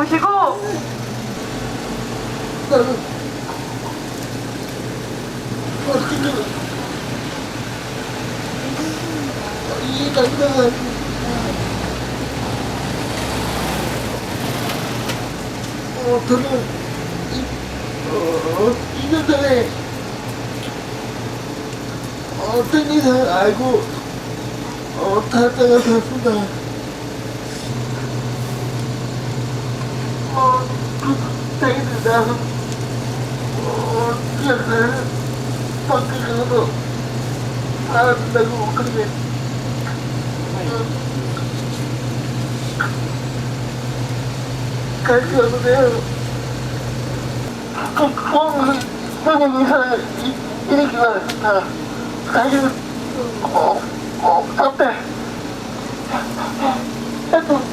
모시고 나는 어떻게 이해가 안 가. 저는 2년 전에 어떤 이상을 알고 탈다가 탔습니다. 다행입니다. 그래서 밖에 가서 살아난다고 그렇게 가르쳤는데요. 선생님이 이렇게 말했습니다. 사실 없대.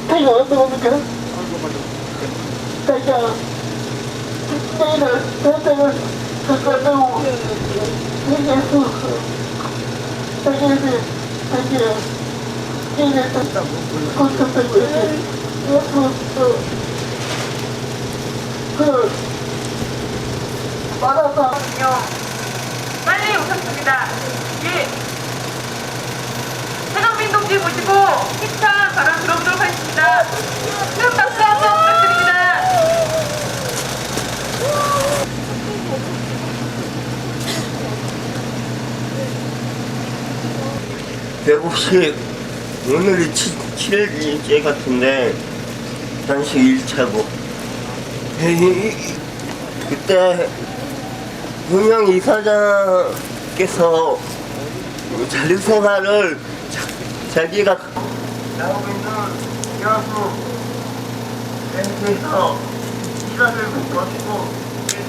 되게 어떠합니까? 자기가 내일은 대책을 갖다고 얘기했어. 자기한테 자기가 얘기했다. 고쳤다고 이렇게 말아서 빨리 오셨습니다. 예. 최정민 동지 모시고 힘찬 발언 들어보도록 하겠습니다. 큰 박수 한번 부탁드립니다. 배고프시 오늘이 7일째 같은데 단식 1차고 그때 분명 이사장께서 자립생활을 자기가 나오고 있는 여수 렌트에서 시간을 거치고 계속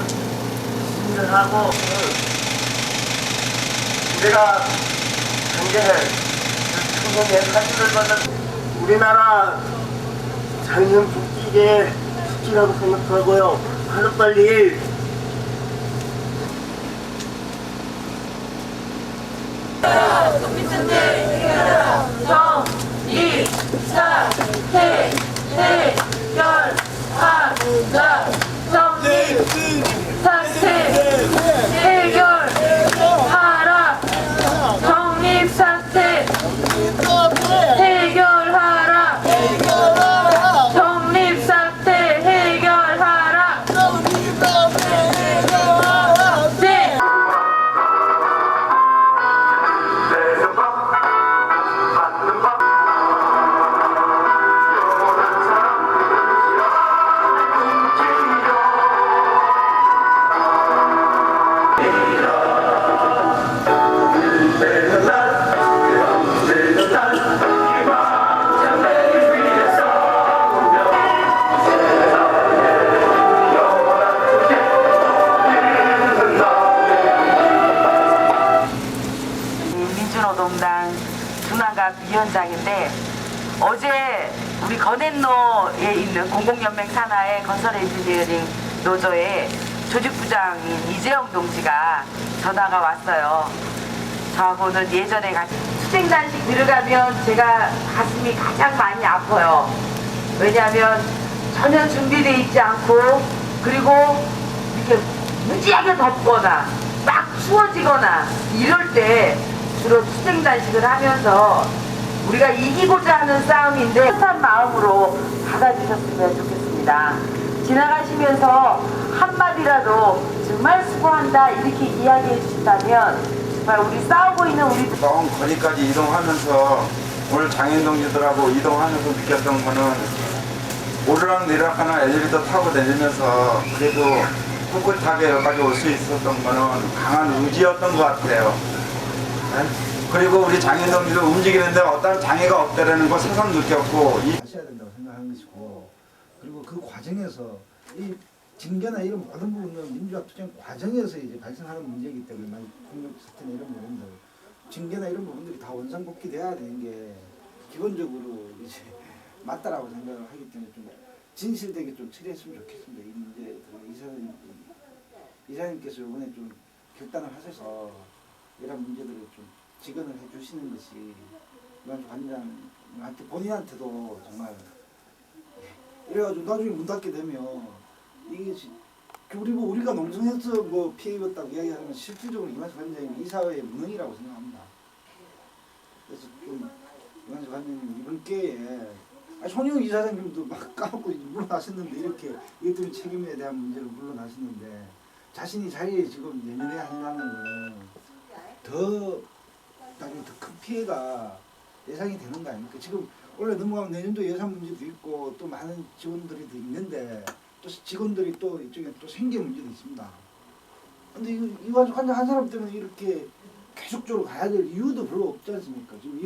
일을 하고 우리가 경제를 청년의 사주를 받는 우리나라 장년 복지의 특기라고 생각하고요. 하루빨리 정의 사태 해결하자. 정의 사태 해결하라. 정립 사태 해결하라. 정립 사태 해결하라. 네. 민주노동당 중앙갑 위원장인데 어제 우리 건앤로에 있는 공공연맹 산하의 건설엔지니어링 노조의 조직부장인 이재영 동지가 전화가 왔어요. 저하고는 예전에 같이 투쟁단식 들어가면 제가 가슴이 가장 많이 아파요. 왜냐하면 전혀 준비되어 있지 않고 그리고 이렇게 무지하게 덥거나 막 추워지거나 이럴 때 주로 투쟁단식을 하면서 우리가 이기고자 하는 싸움인데 따뜻한 마음으로 받아주셨으면 좋겠습니다. 지나가시면서 한마디라도 정말 수고한다 이렇게 이야기해 주신다면 정말 우리 싸우고 있는 우리 먼 거리까지 이동하면서 오늘 장애인 동지들하고 이동하면서 느꼈던 거는 오르락 내리락하는 엘리베이터 타고 내리면서 그래도 꿋꿋하게 여기까지 올 수 있었던 거는 강한 의지였던 것 같아요. 네? 그리고 우리 장애인 동지들 움직이는데 어떤 장애가 없다라는 걸 새삼 느꼈고 하셔야 된다고 생각하는 것이고, 그리고 그 과정에서 이 징계나 이런 모든 부분은 민주화 투쟁 과정에서 이제 발생하는 문제이기 때문에 폭력 사태나 이런 부분들, 징계나 이런 부분들이 다 원상복귀돼야 되는 게 기본적으로 이제 맞다라고 생각을 하기 때문에 좀 진실되게 좀 처리했으면 좋겠습니다. 이 문제 이사님께서 이번에 좀 결단을 하셔서 이런 문제들을 좀 직언을 해주시는 것이 이번 관장한테 본인한테도 정말 그래가지고 나중에 문 닫게 되면 이게 우리가 농성해서 뭐 피해 입었다고 이야기하면 실질적으로 이만수 관장님 이 사회의 무능이라고 생각합니다. 그래서 좀 이만수 관장님 이번 기회에 손희웅 이사장님도 막 까먹고 물러나셨는데 이렇게 이것 때문에 책임에 대한 문제로 물러나셨는데 자신이 자리에 지금 내면해야 한다는 더 나중에 더 큰 피해가 예상이 되는 거 아닙니까? 지금 원래 넘어가면 내년도 예산 문제도 있고 또 많은 직원들이 있는데 또 직원들이 또 이쪽에 또 생계 문제도 있습니다. 근데 이완수 관장 한 사람 때문에 이렇게 계속적으로 가야 될 이유도 별로 없지 않습니까? 지금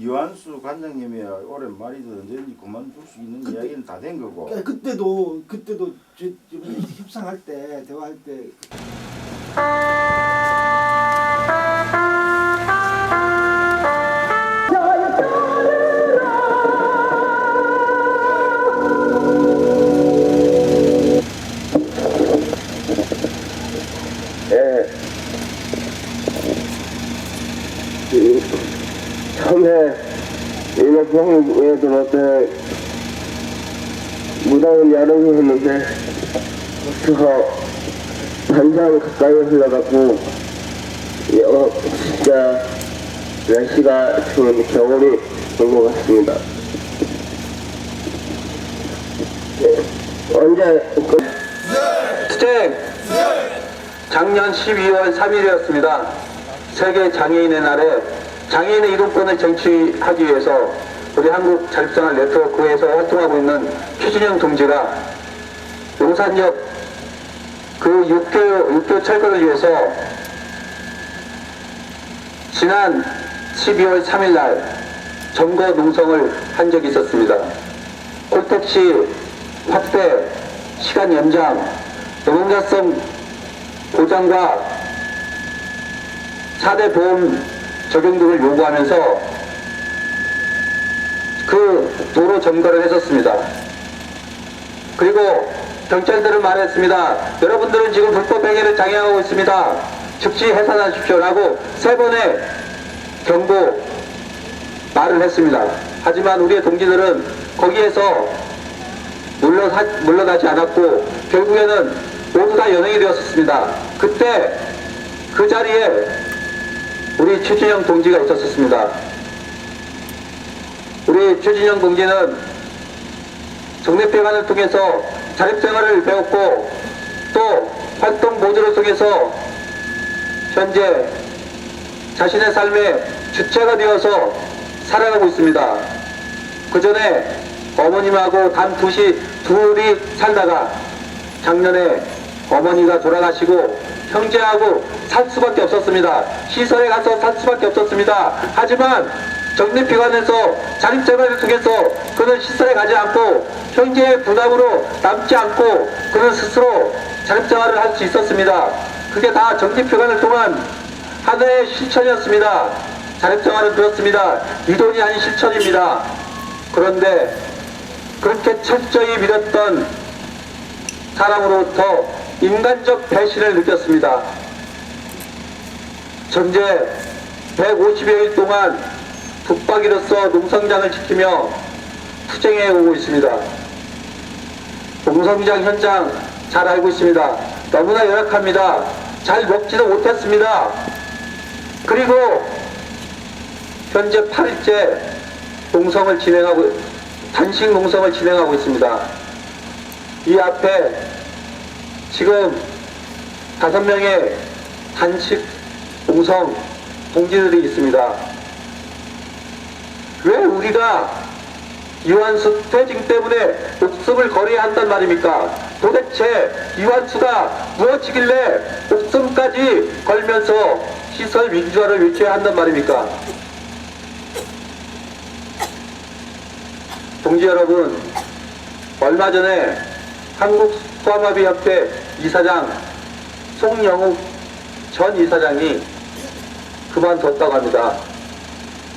이완수 관장님이 올해 말이든 언제든지 그만둘 수 있는 이야기는 다 된 거고. 그러니까 그때도 협상할 때 대화할 때. 처음에 인업형에 들어올 때 무당은 야름이 했는데 벌써 반장 가까이 흘러가고 진짜 날씨가 지금 겨울이 된 것 같습니다. 언제 투쟁! 작년 12월 3일이었습니다. 세계 장애인의 날에 장애인의 이동권을 쟁취하기 위해서 우리 한국 자립생활 네트워크에서 활동하고 있는 최준영 동지가 용산역 그 육교 철거를 위해서 지난 12월 3일날 점거 농성을 한 적이 있었습니다. 콜택시 확대, 시간 연장, 노동자성 보장과 4대 보험 적용 등을 요구하면서 그 도로 점거를 했었습니다. 그리고 경찰들은 말했습니다. 여러분들은 지금 불법 행위를 장애하고 있습니다. 즉시 해산하십시오라고 3번의 경고 말을 했습니다. 하지만 우리의 동지들은 거기에서 물러나지 않았고 결국에는 모두 다 연행이 되었습니다. 그때 그 자리에 우리 최준영 동지가 있었습니다. 우리 최준영 동지는 정례회관을 통해서 자립생활을 배웠고 또 활동 모듈을 통해서 현재 자신의 삶의 주체가 되어서 살아가고 있습니다. 그 전에 어머님하고 단 둘이 살다가 작년에 어머니가 돌아가시고 형제하고 살 수밖에 없었습니다. 시설에 가서 살 수밖에 없었습니다. 하지만 정립기관에서 자립생활을 통해서 그는 시설에 가지 않고 형제의 부담으로 남지 않고 그는 스스로 자립생활을 할 수 있었습니다. 그게 다 정립기관을 통한 하나의 실천이었습니다. 자립생활은 그렇습니다. 이 돈이 아닌 실천입니다. 그런데 그렇게 철저히 믿었던 사람으로부터 인간적 배신을 느꼈습니다. 현재 150여일 동안 붙박이로서 농성장을 지키며 투쟁해 오고 있습니다. 농성장 현장 잘 알고 있습니다. 너무나 열악합니다. 잘 먹지도 못했습니다. 그리고 현재 8일째 단식 농성을 진행하고 있습니다. 이 앞에 지금 5명의 단식 농성 동지들이 있습니다. 왜 우리가 이완수 퇴진 때문에 목숨을 걸어야 한단 말입니까? 도대체 이완수가 무엇이길래 목숨까지 걸면서 시설 민주화를 외쳐야 한단 말입니까? 동지 여러분, 얼마 전에 한국소아마비협회 이사장 송영욱 전 이사장이 그만뒀다고 합니다.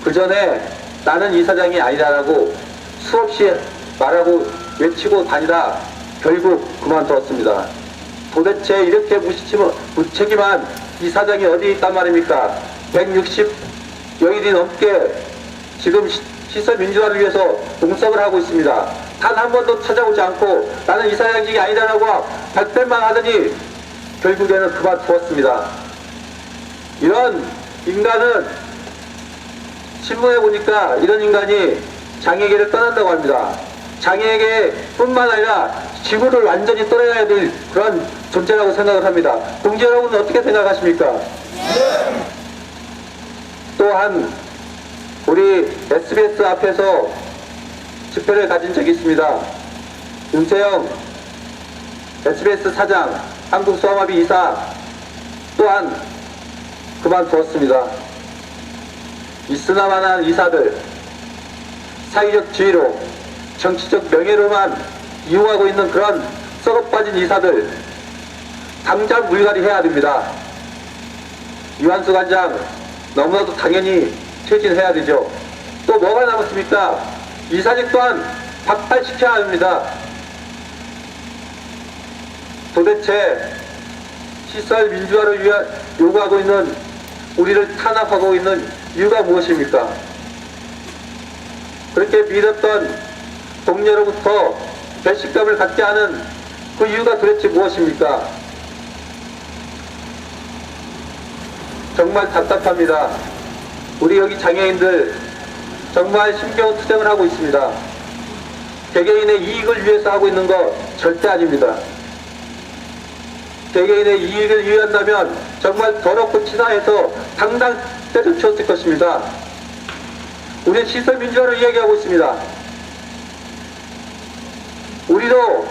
그 전에 나는 이사장이 아니다라고 수없이 말하고 외치고 다니다 결국 그만두었습니다. 도대체 이렇게 무책임한 이사장이 어디 있단 말입니까? 160여일이 넘게 지금 시설 민주화를 위해서 농성을 하고 있습니다. 단 한 번도 찾아오지 않고 나는 이사장직이 아니다라고 발뺌만 하더니 결국에는 그만두었습니다. 이런 인간은 신문에 보니까 이런 인간이 장애계를 떠난다고 합니다. 장애계뿐만 아니라 지구를 완전히 떠나야 될 그런 존재라고 생각을 합니다. 동지 여러분은 어떻게 생각하십니까? 또한 우리 SBS 앞에서 집회를 가진 적이 있습니다. 윤세영 SBS 사장, 한국수험합의 이사 또한 그만두었습니다. 있으나마나 이사들, 사회적 지위로 정치적 명예로만 이용하고 있는 그런 썩어빠진 이사들 당장 물갈이 해야 됩니다. 이완수 관장 너무나도 당연히 퇴진해야 되죠. 또 뭐가 남았습니까? 이사직 또한 박탈시켜야 합니다. 도대체 시설 민주화를 위한 요구하고 있는 우리를 탄압하고 있는 이유가 무엇입니까? 그렇게 믿었던 동료로부터 배신감을 갖게 하는 그 이유가 도대체 무엇입니까? 정말 답답합니다. 우리 여기 장애인들 정말 심겨운 투쟁을 하고 있습니다. 개개인의 이익을 위해서 하고 있는 거 절대 아닙니다. 개개인의 이익을 위한다면 정말 더럽고 치사해서 당당 때려치웠을 것입니다. 우리는 시설 민주화를 이야기하고 있습니다. 우리도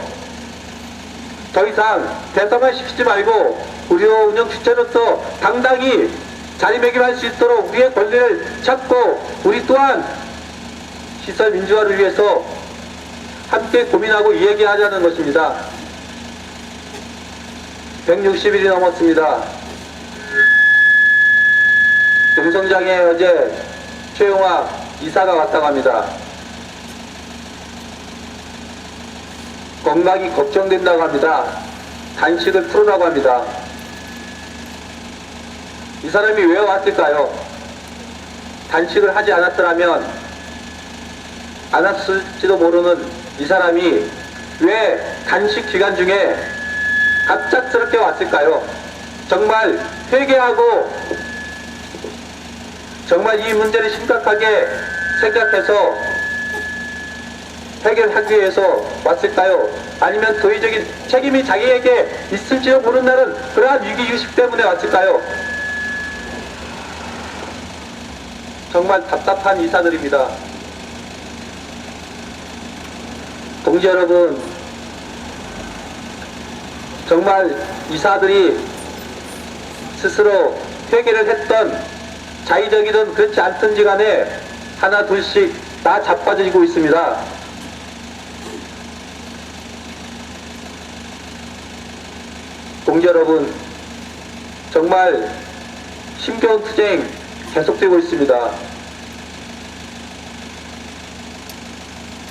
더 이상 대성화 시키지 말고 우리도 운영 주체로서 당당히 자리매김할 수 있도록 우리의 권리를 찾고 우리 또한 시설 민주화를 위해서 함께 고민하고 이야기하자는 것입니다. 160일이 넘었습니다. 용성장에 어제 최용화 이사가 왔다고 합니다. 건강이 걱정된다고 합니다. 간식을 풀으라고 합니다. 이 사람이 왜 왔을까요? 단식을 하지 않았더라면 않았을지도 모르는 이 사람이 왜 단식 기간 중에 갑작스럽게 왔을까요? 정말 회개하고 정말 이 문제를 심각하게 생각해서 해결하기 위해서 왔을까요? 아니면 도의적인 책임이 자기에게 있을지도 모른다는 그러한 위기의식 때문에 왔을까요? 정말 답답한 이사들입니다. 동지 여러분, 정말 이사들이 스스로 회개를 했던 자의적이든 그렇지 않든지 간에 하나 둘씩 다 자빠지고 있습니다. 동지 여러분, 정말 힘겨운 투쟁 계속되고 있습니다.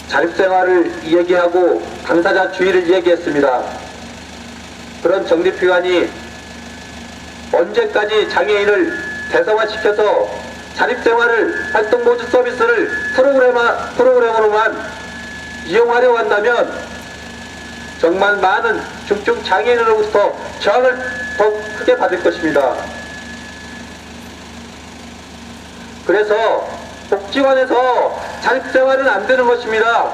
자립생활을 이야기하고 당사자주의를 이야기했습니다. 그런 정립기관이 언제까지 장애인을 대성화시켜서 자립생활을 활동보조 서비스를 프로그램으로만 이용하려고 한다면 정말 많은 중증 장애인으로부터 저항을 더 크게 받을 것입니다. 그래서 복지관에서 자립생활은 안 되는 것입니다.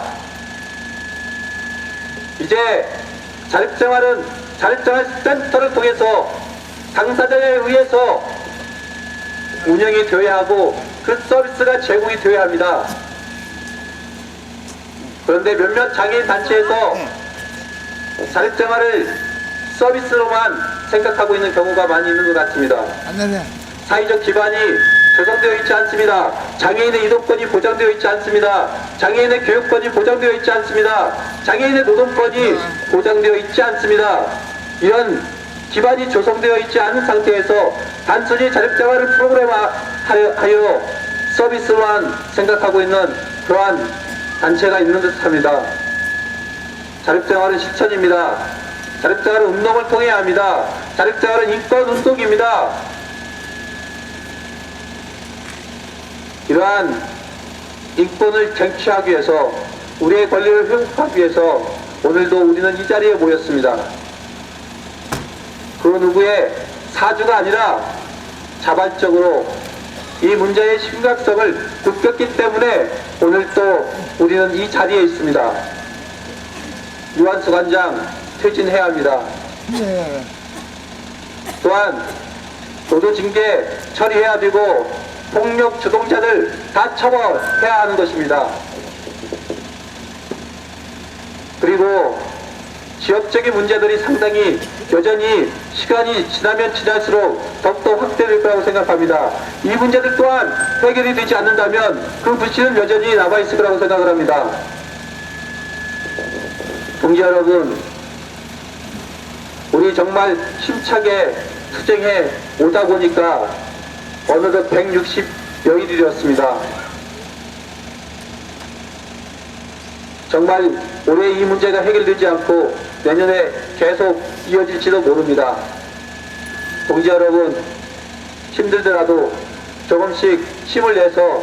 이제 자립생활은 자립생활센터를 통해서 당사자에 의해서 운영이 되어야 하고 그 서비스가 제공이 되어야 합니다. 그런데 몇몇 장애인 단체에서 자립생활을 서비스로만 생각하고 있는 경우가 많이 있는 것 같습니다. 사회적 기반이 조성되어 있지 않습니다. 장애인의 이동권이 보장되어 있지 않습니다. 장애인의 교육권이 보장되어 있지 않습니다. 장애인의 노동권이 보장되어 있지 않습니다. 이런 기반이 조성되어 있지 않은 상태에서 단순히 자립생활을 프로그램화하여 서비스만 생각하고 있는 그러한 단체가 있는 듯합니다. 자립생활은 실천입니다. 자립생활은 운동을 통해야 합니다. 자립생활은 인권운동입니다. 이러한 인권을 쟁취하기 위해서 우리의 권리를 회복하기 위해서 오늘도 우리는 이 자리에 모였습니다. 그 누구의 사주가 아니라 자발적으로 이 문제의 심각성을 느꼈기 때문에 오늘 또 우리는 이 자리에 있습니다. 유한수 관장 퇴진해야 합니다. 또한 노조징계 처리해야 되고 폭력 주동자들 다 처벌해야 하는 것입니다. 그리고 지역적인 문제들이 상당히 여전히 시간이 지나면 지날수록 더욱더 확대될 거라고 생각합니다. 이 문제들 또한 해결이 되지 않는다면 그 불씨는 여전히 남아있을 거라고 생각을 합니다. 동지 여러분, 우리 정말 힘차게 투쟁해 오다 보니까 어느덧 160여일이 되었습니다. 정말 올해 이 문제가 해결되지 않고 내년에 계속 이어질지도 모릅니다. 동지 여러분, 힘들더라도 조금씩 힘을 내서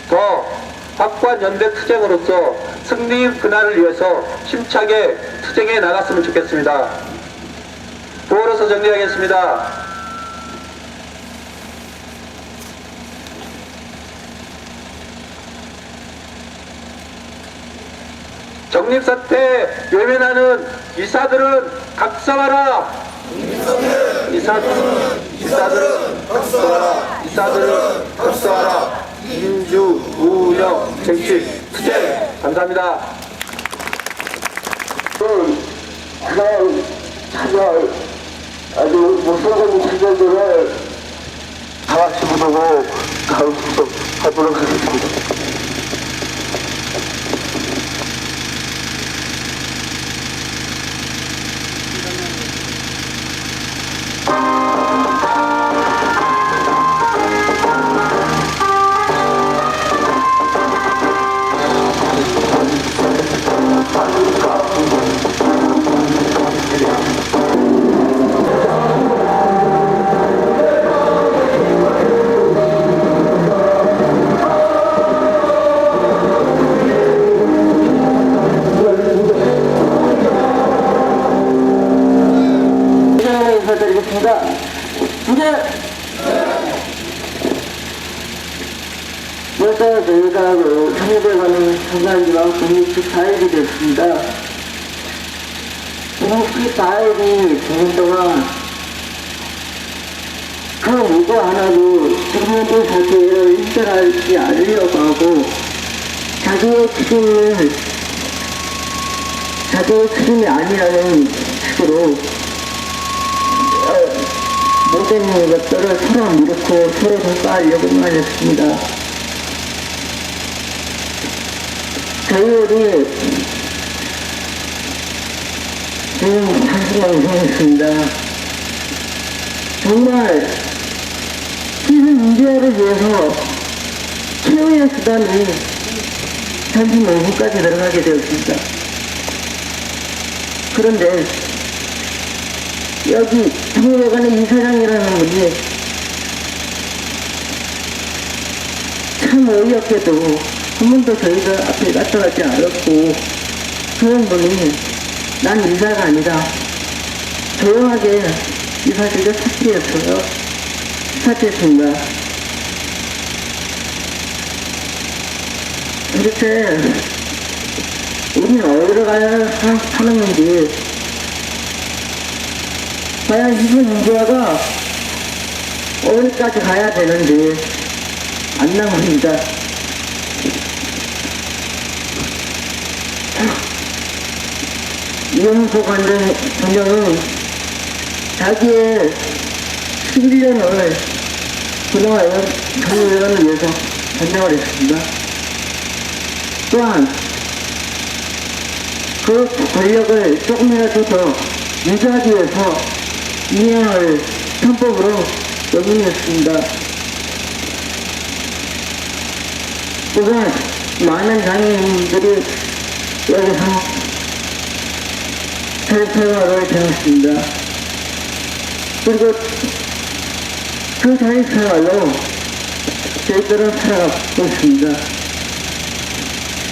더 확고한 연대 투쟁으로서 승리의 그날을 위해서 힘차게 투쟁해 나갔으면 좋겠습니다. 부어로서 정리하겠습니다. 정립사태 외면하는 이사들은 각성하라. 이사들은 각성하라. 민주, 무력, 정치, 투쟁. 감사합니다. 그냥 참여할 아주 무서운 시절들을 다 같이 보고 하도록 하겠습니다. 인사드리겠습니다. 벌써 저희가 청와대관을 선거한지가 164일이 됐습니다. 164일이 되는 동안 그 누구 하나도 청와대 자체를 인정하지 않으려고 하고 자기의 책임이 아니라는 식으로 모든 것들을 서로 밀고 서로 평가하려고만 했습니다. 저희들이 지금 40만 이상했습니다. 정말 시민 문제를 위해서 최후의 수단이 35분까지 들어가게 되었습니다. 그런데 여기 청와대관의 이사장이라는 분이 참 어이없게도 한 번도 저희가 앞에 나타나지 않았고 그런 분이 난 이사가 아니다. 조용하게 이 사실을 사퇴했어요. 사퇴했습니다. 도대체 우리는 어디로 가야 하는 건지 과연 이 문제가 어디까지 가야 되는지 안 나옵니다. 이영수 관장은 자기의 11년을 그동안 정의회관을 위해서 전쟁을 했습니다. 또한 그 권력을 조금이라도 더 유지하기 위해서 2년을 편법으로 연임했습니다. 또한 많은 장애인들이 여기서 자립생활을 배웠습니다. 그리고 그 자립생활로 저희들은 살아가고 있습니다.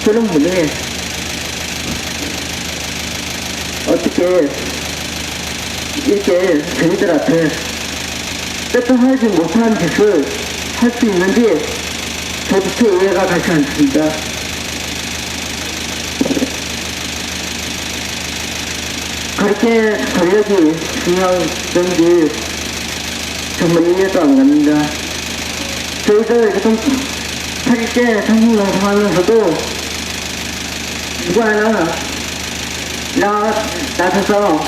그런 분이 어떻게 이렇게 저희들 앞에 뼈떡하지 못한 짓을 할 수 있는지 저부터 이해가 가지 않습니다. 그렇게 권력이 중요한지 정말 이해도 안 갑니다. 저희들 지금 8일째 전국농성하면서도 누가 하나 나서서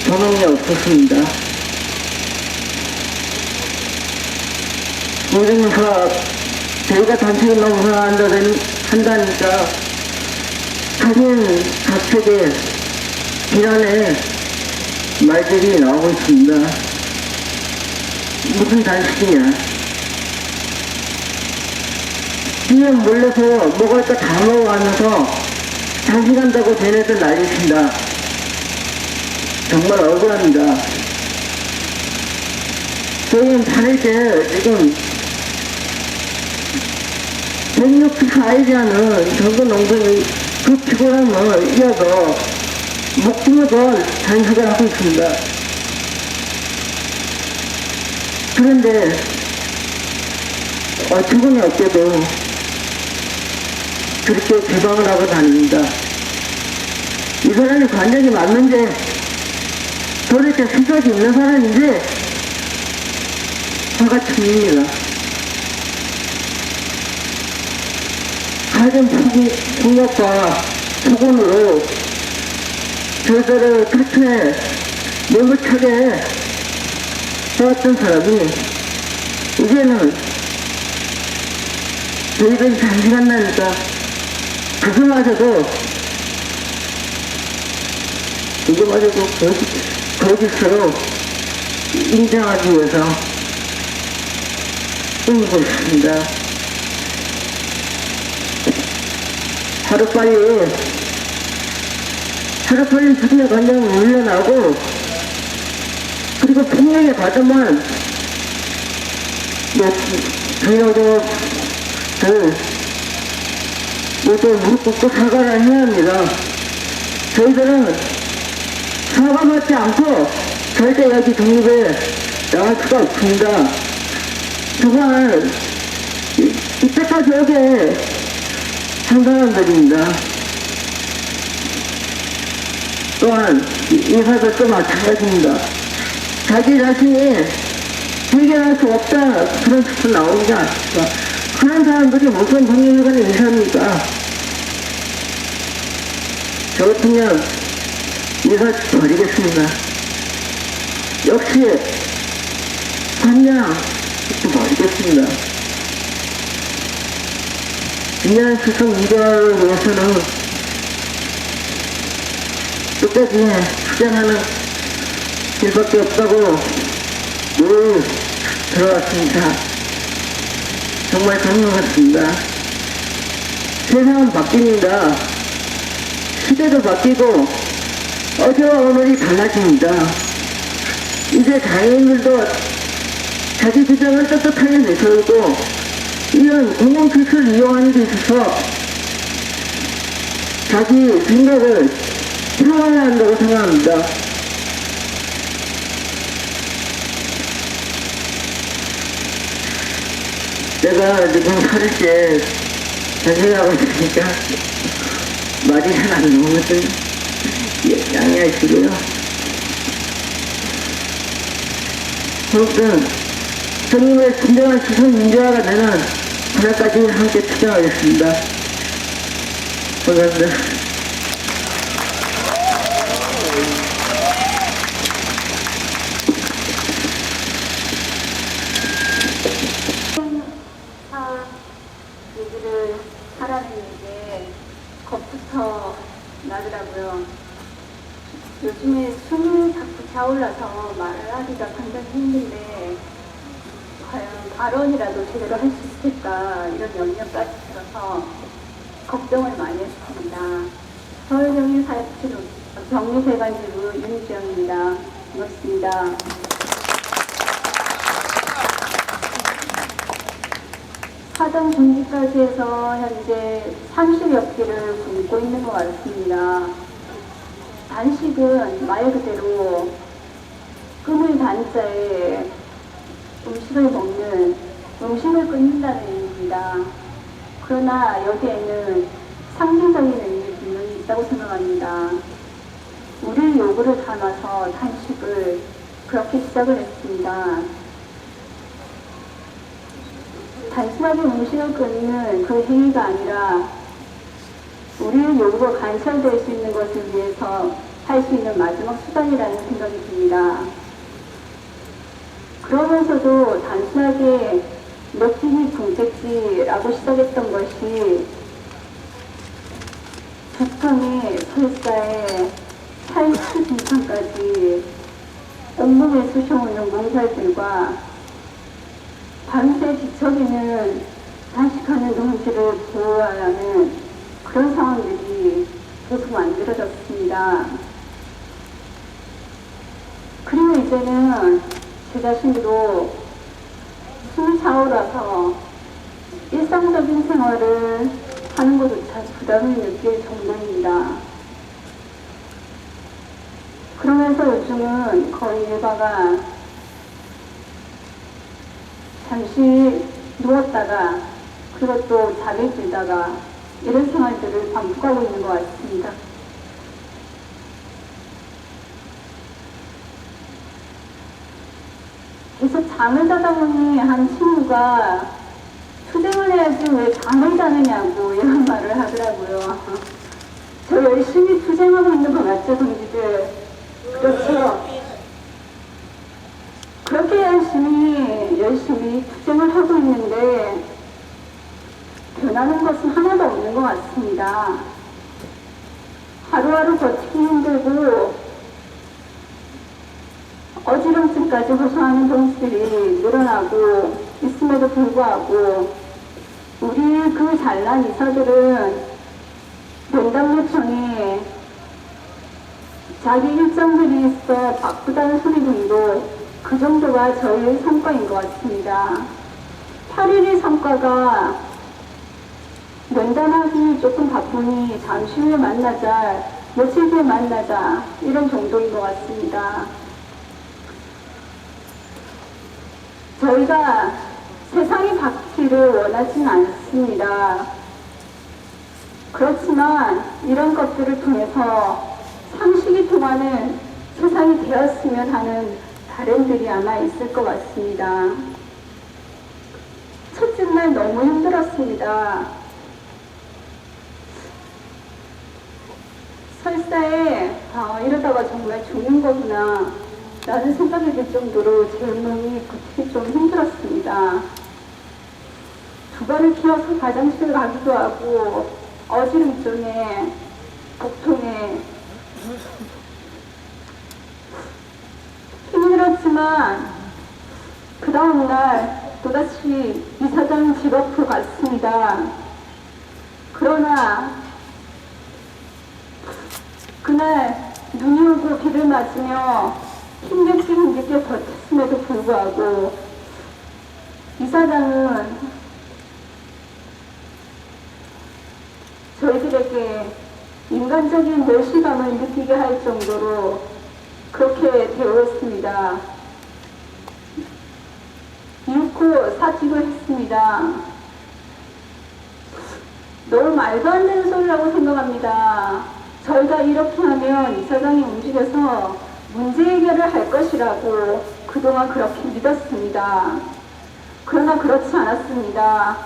전원이 없었습니다. 그러면서 저희가 단체로 농성한다니까 사진 각색에 비난의 말들이 나오고 있습니다. 무슨 단식이냐. 지금 몰라서 먹을 거 다 먹어가면서 단식한다고 쟤네들 난리친다. 정말 억울합니다. 저희는 8일째 지금 164일이라는 전국 농성의 그 피곤함을 이어서 목숨을 단식을 하고 있습니다. 그런데 어처구니 없게도 그렇게 비방을 하고 다닙니다. 이 사람이 관장이 맞는지 도대체 수석이 있는 사람인지 화가 칩니다. 가진 폭력과 폭언으로 저들을 그렇게 매몰차게 해왔던 사람이 이제는 저희들이 단식한다니까 그거마저도 거짓으로 인정하기 위해서 꾸미고 있습니다. 하루빨리 주변 관장이 물러나고 그리고 폭력의 과정만 저희들 모두 무릎 꿇고 사과를 해야 합니다. 저희들은 사과받지 않고 절대 여기 독립에 나갈 수가 없습니다. 정말 이때까지 여기 한 사람들입니다. 또한 인사들도 마찬가지입니다. 자기 자신이 해결할 수 없다 그런 뜻도 나오지 않습니까? 그런 사람들이 무슨 독립이건 인사입니까? 저 같으면 인사 버리겠습니다. 역시 관장 버리겠습니다. 민간 수석 위반을 위해서는 끝까지 투쟁하는 길밖에 없다고 늘 들어왔습니다. 정말 좋은 것 같습니다. 세상은 바뀝니다. 시대도 바뀌고 어제와 오늘이 달라집니다. 이제 장애인들도 자기 주장을 떳떳하게 내세우고 이런 공공시설을 이용하는 데 있어서 자기 생각을 표현해야 한다고 생각합니다. 내가 지금 8일째 전쟁하고 있으니까 말이 잘 안 나오거든. 양해하시고요. 아무튼 정부의 진정한 수성 민주화가 되는 그날까지 함께 투쟁하겠습니다. 감사합니다. 얘기를 하라는 얘기에 겁부터 나더라고요. 요즘에 숨이 자꾸 차올라서 말을 하기가 굉장히 힘든데 과연 발언이라도 제대로 할 수 있을까 이런 염려까지 들어서 걱정을 많이 했습니다. 서울경리사협치료 경리대관지부 윤지영입니다. 반갑습니다. 사전 중지까지 해서 현재 30여 끼를 굶고 있는 것 같습니다. 단식은 말 그대로 끊을 단자에 음식을 먹는, 음식을 끊는다는 의미입니다. 그러나 여기에는 상징적인 의미가 분명히 있다고 생각합니다. 우리의 요구를 담아서 단식을 그렇게 시작을 했습니다. 단순하게 음식을 끊는 그 행위가 아니라 우리의 요구가 관철될 수 있는 것을 위해서 할 수 있는 마지막 수단이라는 생각이 듭니다. 그러면서도 단순하게 먹기니 붕tek지라고 시작했던 것이 두통에 설사에 탈수 증상까지 온몸에 쑤셔오는 몸살들과 밤새 뒤척이는 단식하는 동지를 보호해야 하는 그런 상황들이 계속 만들어졌습니다. 그리고 이제는 제 자신도 숨이 차오라서 일상적인 생활을 하는 것조차 부담을 느낄 정도입니다. 그러면서 요즘은 거의 일과가 잠시 누웠다가 그리고 또 잠이 들다가 이런 생활들을 반복하고 있는 것 같습니다. 계속 잠을 자다 보니 한 친구가 투쟁을 해야지 왜 잠을 자느냐고 이런 말을 하더라고요. 저 열심히 투쟁하고 있는 거 맞죠, 동지들? 그렇죠. 그렇게 열심히 투쟁을 하고 있는데 변하는 것은 하나도 없는 것 같습니다. 하루하루 버티기 힘들고 어지럼증까지 호소하는 동지들이 늘어나고 있음에도 불구하고 우리 그 잘난 이사들은 면담 요청에 자기 일정들이 있어 바쁘다는 소리 정도 그 정도가 저희의 성과인 것 같습니다. 8일의 성과가 면담하기 조금 바쁘니 잠시 후에 만나자, 며칠 뒤에 만나자 이런 정도인 것 같습니다. 저희가 세상이 바뀌기를 원하지는 않습니다. 그렇지만 이런 것들을 통해서 상식이 통하는 세상이 되었으면 하는 바람들이 아마 있을 것 같습니다. 첫째 날 너무 힘들었습니다. 설사에 이러다가 정말 죽는 거구나 라는 생각이 들 정도로 제 몸이 버티기 좀 힘들었습니다. 두 발을 키워서 화장실 가기도 하고 어지럼증에 복통에 힘들었지만 그 다음날 또다시 이사장 집 앞으로 갔습니다. 그러나 그날 눈이 오고 비를 맞으며 힘겹게 버텼음에도 불구하고 이사장은 저희들에게 인간적인 멸시감을 느끼게 할 정도로 그렇게 되었습니다. 이윽고 사직을 했습니다. 너무 말도 안 되는 소리라고 생각합니다. 저희가 이렇게 하면 이사장이 움직여서 문제 해결을 할 것이라고 그동안 그렇게 믿었습니다. 그러나 그렇지 않았습니다.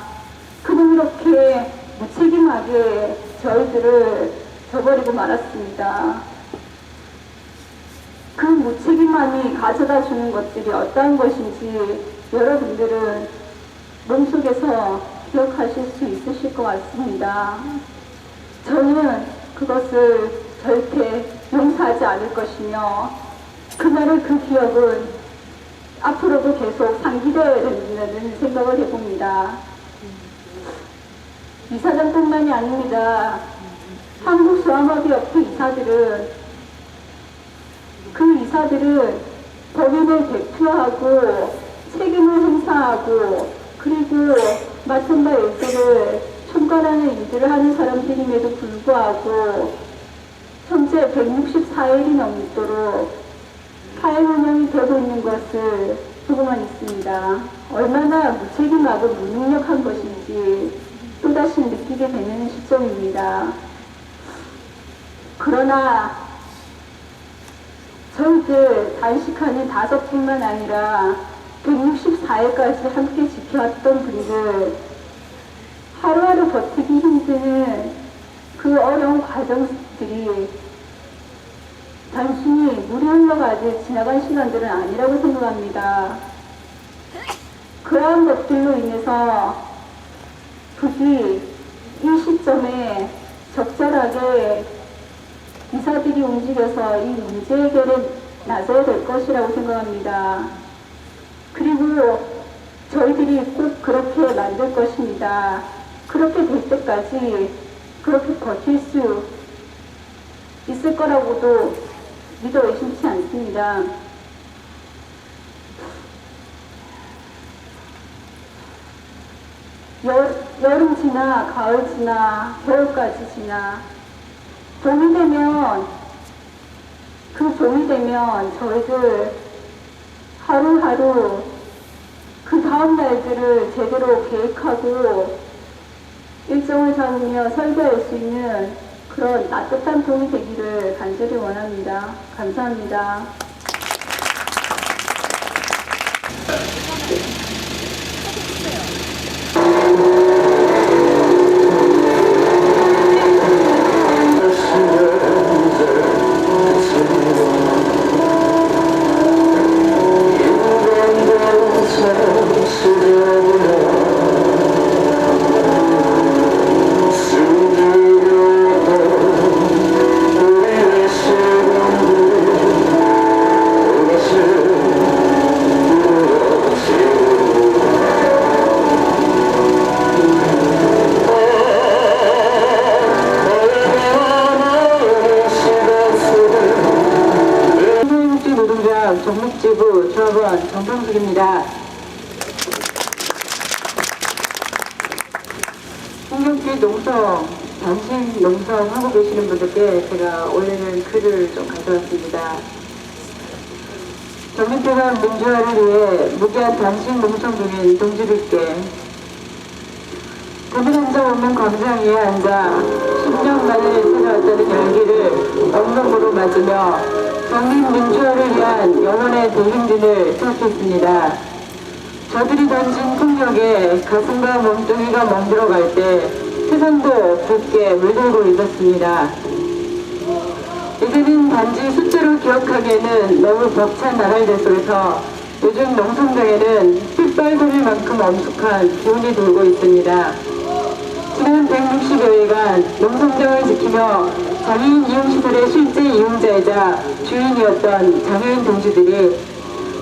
그는 이렇게 무책임하게 저희들을 저버리고 말았습니다. 그 무책임함이 가져다 주는 것들이 어떠한 것인지 여러분들은 몸속에서 기억하실 수 있으실 것 같습니다. 저는 그것을 절대 용서하지 않을 것이며 그날의 그 기억은 앞으로도 계속 상기되어야 된다는 생각을 해봅니다. 이사장뿐만이 아닙니다. 한국소아마비협회 이사들은 그 이사들은 법인을 대표하고 책임을 행사하고 그리고 맡은 바 일들을 총괄하는 일들을 하는 사람들임에도 불구하고 현재 164일이 넘도록 파일 운영이 되고 있는 것을 보고만 있습니다. 얼마나 무책임하고 무능력한 것인지 또다시 느끼게 되는 시점입니다. 그러나 저희들 단식하는 5분만 아니라 164일까지 함께 지켜왔던 분들, 하루하루 버티기 힘드는 그 어려운 과정들이 단순히 물이 흘러가듯 지나간 시간들은 아니라고 생각합니다. 그러한 것들로 인해서 부디 이 시점에 적절하게 기사들이 움직여서 이 문제 해결에 나서야 될 것이라고 생각합니다. 그리고 저희들이 꼭 그렇게 만들 것입니다. 그렇게 될 때까지 그렇게 버틸 수 있을 거라고도 믿어 의심치 않습니다. 여름 지나 가을 지나 겨울까지 지나 봄이 되면 저희들 하루하루 그 다음 날들을 제대로 계획하고 일정을 잡으며 설계할 수 있는 그런 따뜻한 봄이 되기를 간절히 원합니다. 감사합니다. 전북지부 조합원 정병숙입니다. 풍경지 농성, 단식 농성 하고 계시는 분들께 제가 원래는 글을 좀 가져왔습니다. 전민태가 민주화를 위해 무기한 단식 농성 중인 동지들께 그들 한자 없는 광장 위에 앉아 10년 만에 찾아왔다는 열기를 엉덩으로 맞으며 국민 민주화를 위한 영원의 대행진을 시작했습니다. 저들이 던진 폭력에 가슴과 몸뚱이가 멍들어갈 때 세상도 붉게 물들고 있었습니다. 이제는 단지 숫자로 기억하기에는 너무 벅찬 나날들 속에서 요즘 농성장에는 핏발소릴 만큼 엄숙한 기운이 돌고 있습니다. 지난 160여일간 농성장을 지키며 장애인 이용시설의 실제 이용자이자 주인이었던 장애인 동지들이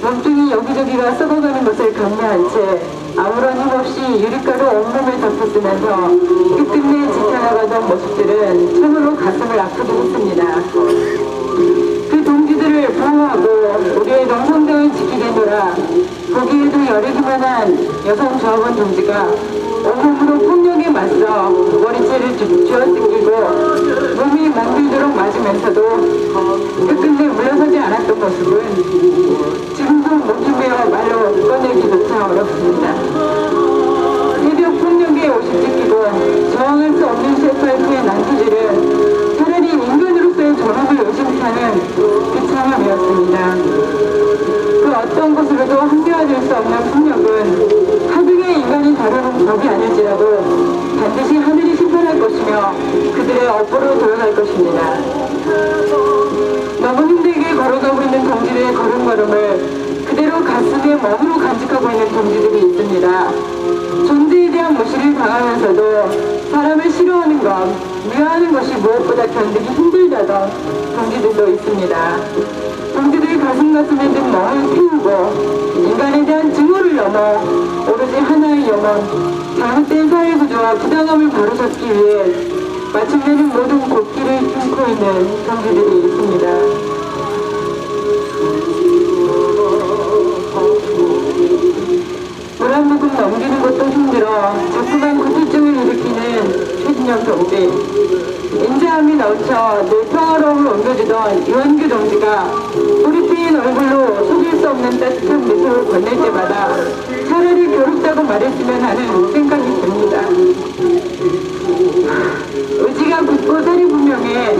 몸뚱이 여기저기가 썩어가는 것을 감내한 채 아무런 힘없이 유리가루 온몸을 덮어쓰면서 끝끝내 지켜나가던 모습들은 참으로 가슴을 아프게 했습니다. 그 동지들을 보호하고 우리의 농성장을 지키겠노라 보기에도 여리기만 한 여성 조합원 동지가 온몸으로 폭력에 맞서 머리채를 쥐어뜯기고 몸이 멍들도록 맞으면서도 끝끝내 물러서지 않았던 모습은 지금도 목이 메어 말로 꺼내기조차 어렵습니다. 새벽 폭력에 옷이 찢기고 저항할 수 없는 쇠파이프의 난투질은 차라리 인간으로서의 존엄을 의심하는 그 참함이었습니다. 그 어떤 것으로도 한계화될 수 없는 폭력은 하등의 인간이 다루는 법이 아닐지라도 반드시 하늘이 심판할 것이며 그들의 업보로 돌아갈 것입니다. 너무 힘들게 걸어가고 있는 동지들의 걸음걸음을 그대로 가슴에 멍으로 간직하고 있는 동지들이 있습니다. 존재에 대한 무시를 당하면서도 사람을 싫어하는 것, 미워하는 것이 무엇보다 견디기 힘들다던 동지들도 있습니다. 동지들의 가슴에 든 멍을 피우고 인간에 대한 증오를 넘어 오로지 하나의 영혼, 잘못된 사회구조와 부당함을 바로잡기 위해 마침내는 모든 곡기를 끊고 있는 동지들이 있습니다. 물 한 모금 넘기는 것도 힘들어 자꾸만 구질증을 일으키는 최진영 동지. 인자함이 넘쳐 늘 평화로움을 옮겨주던 유한규 동지가 우리 핀 얼굴로 속일 수 없는 따뜻한 미소를 건넬 때마다 차라리 괴롭다고 말했으면 하는 생각이 듭니다. 의지가 굳고 살이 분명해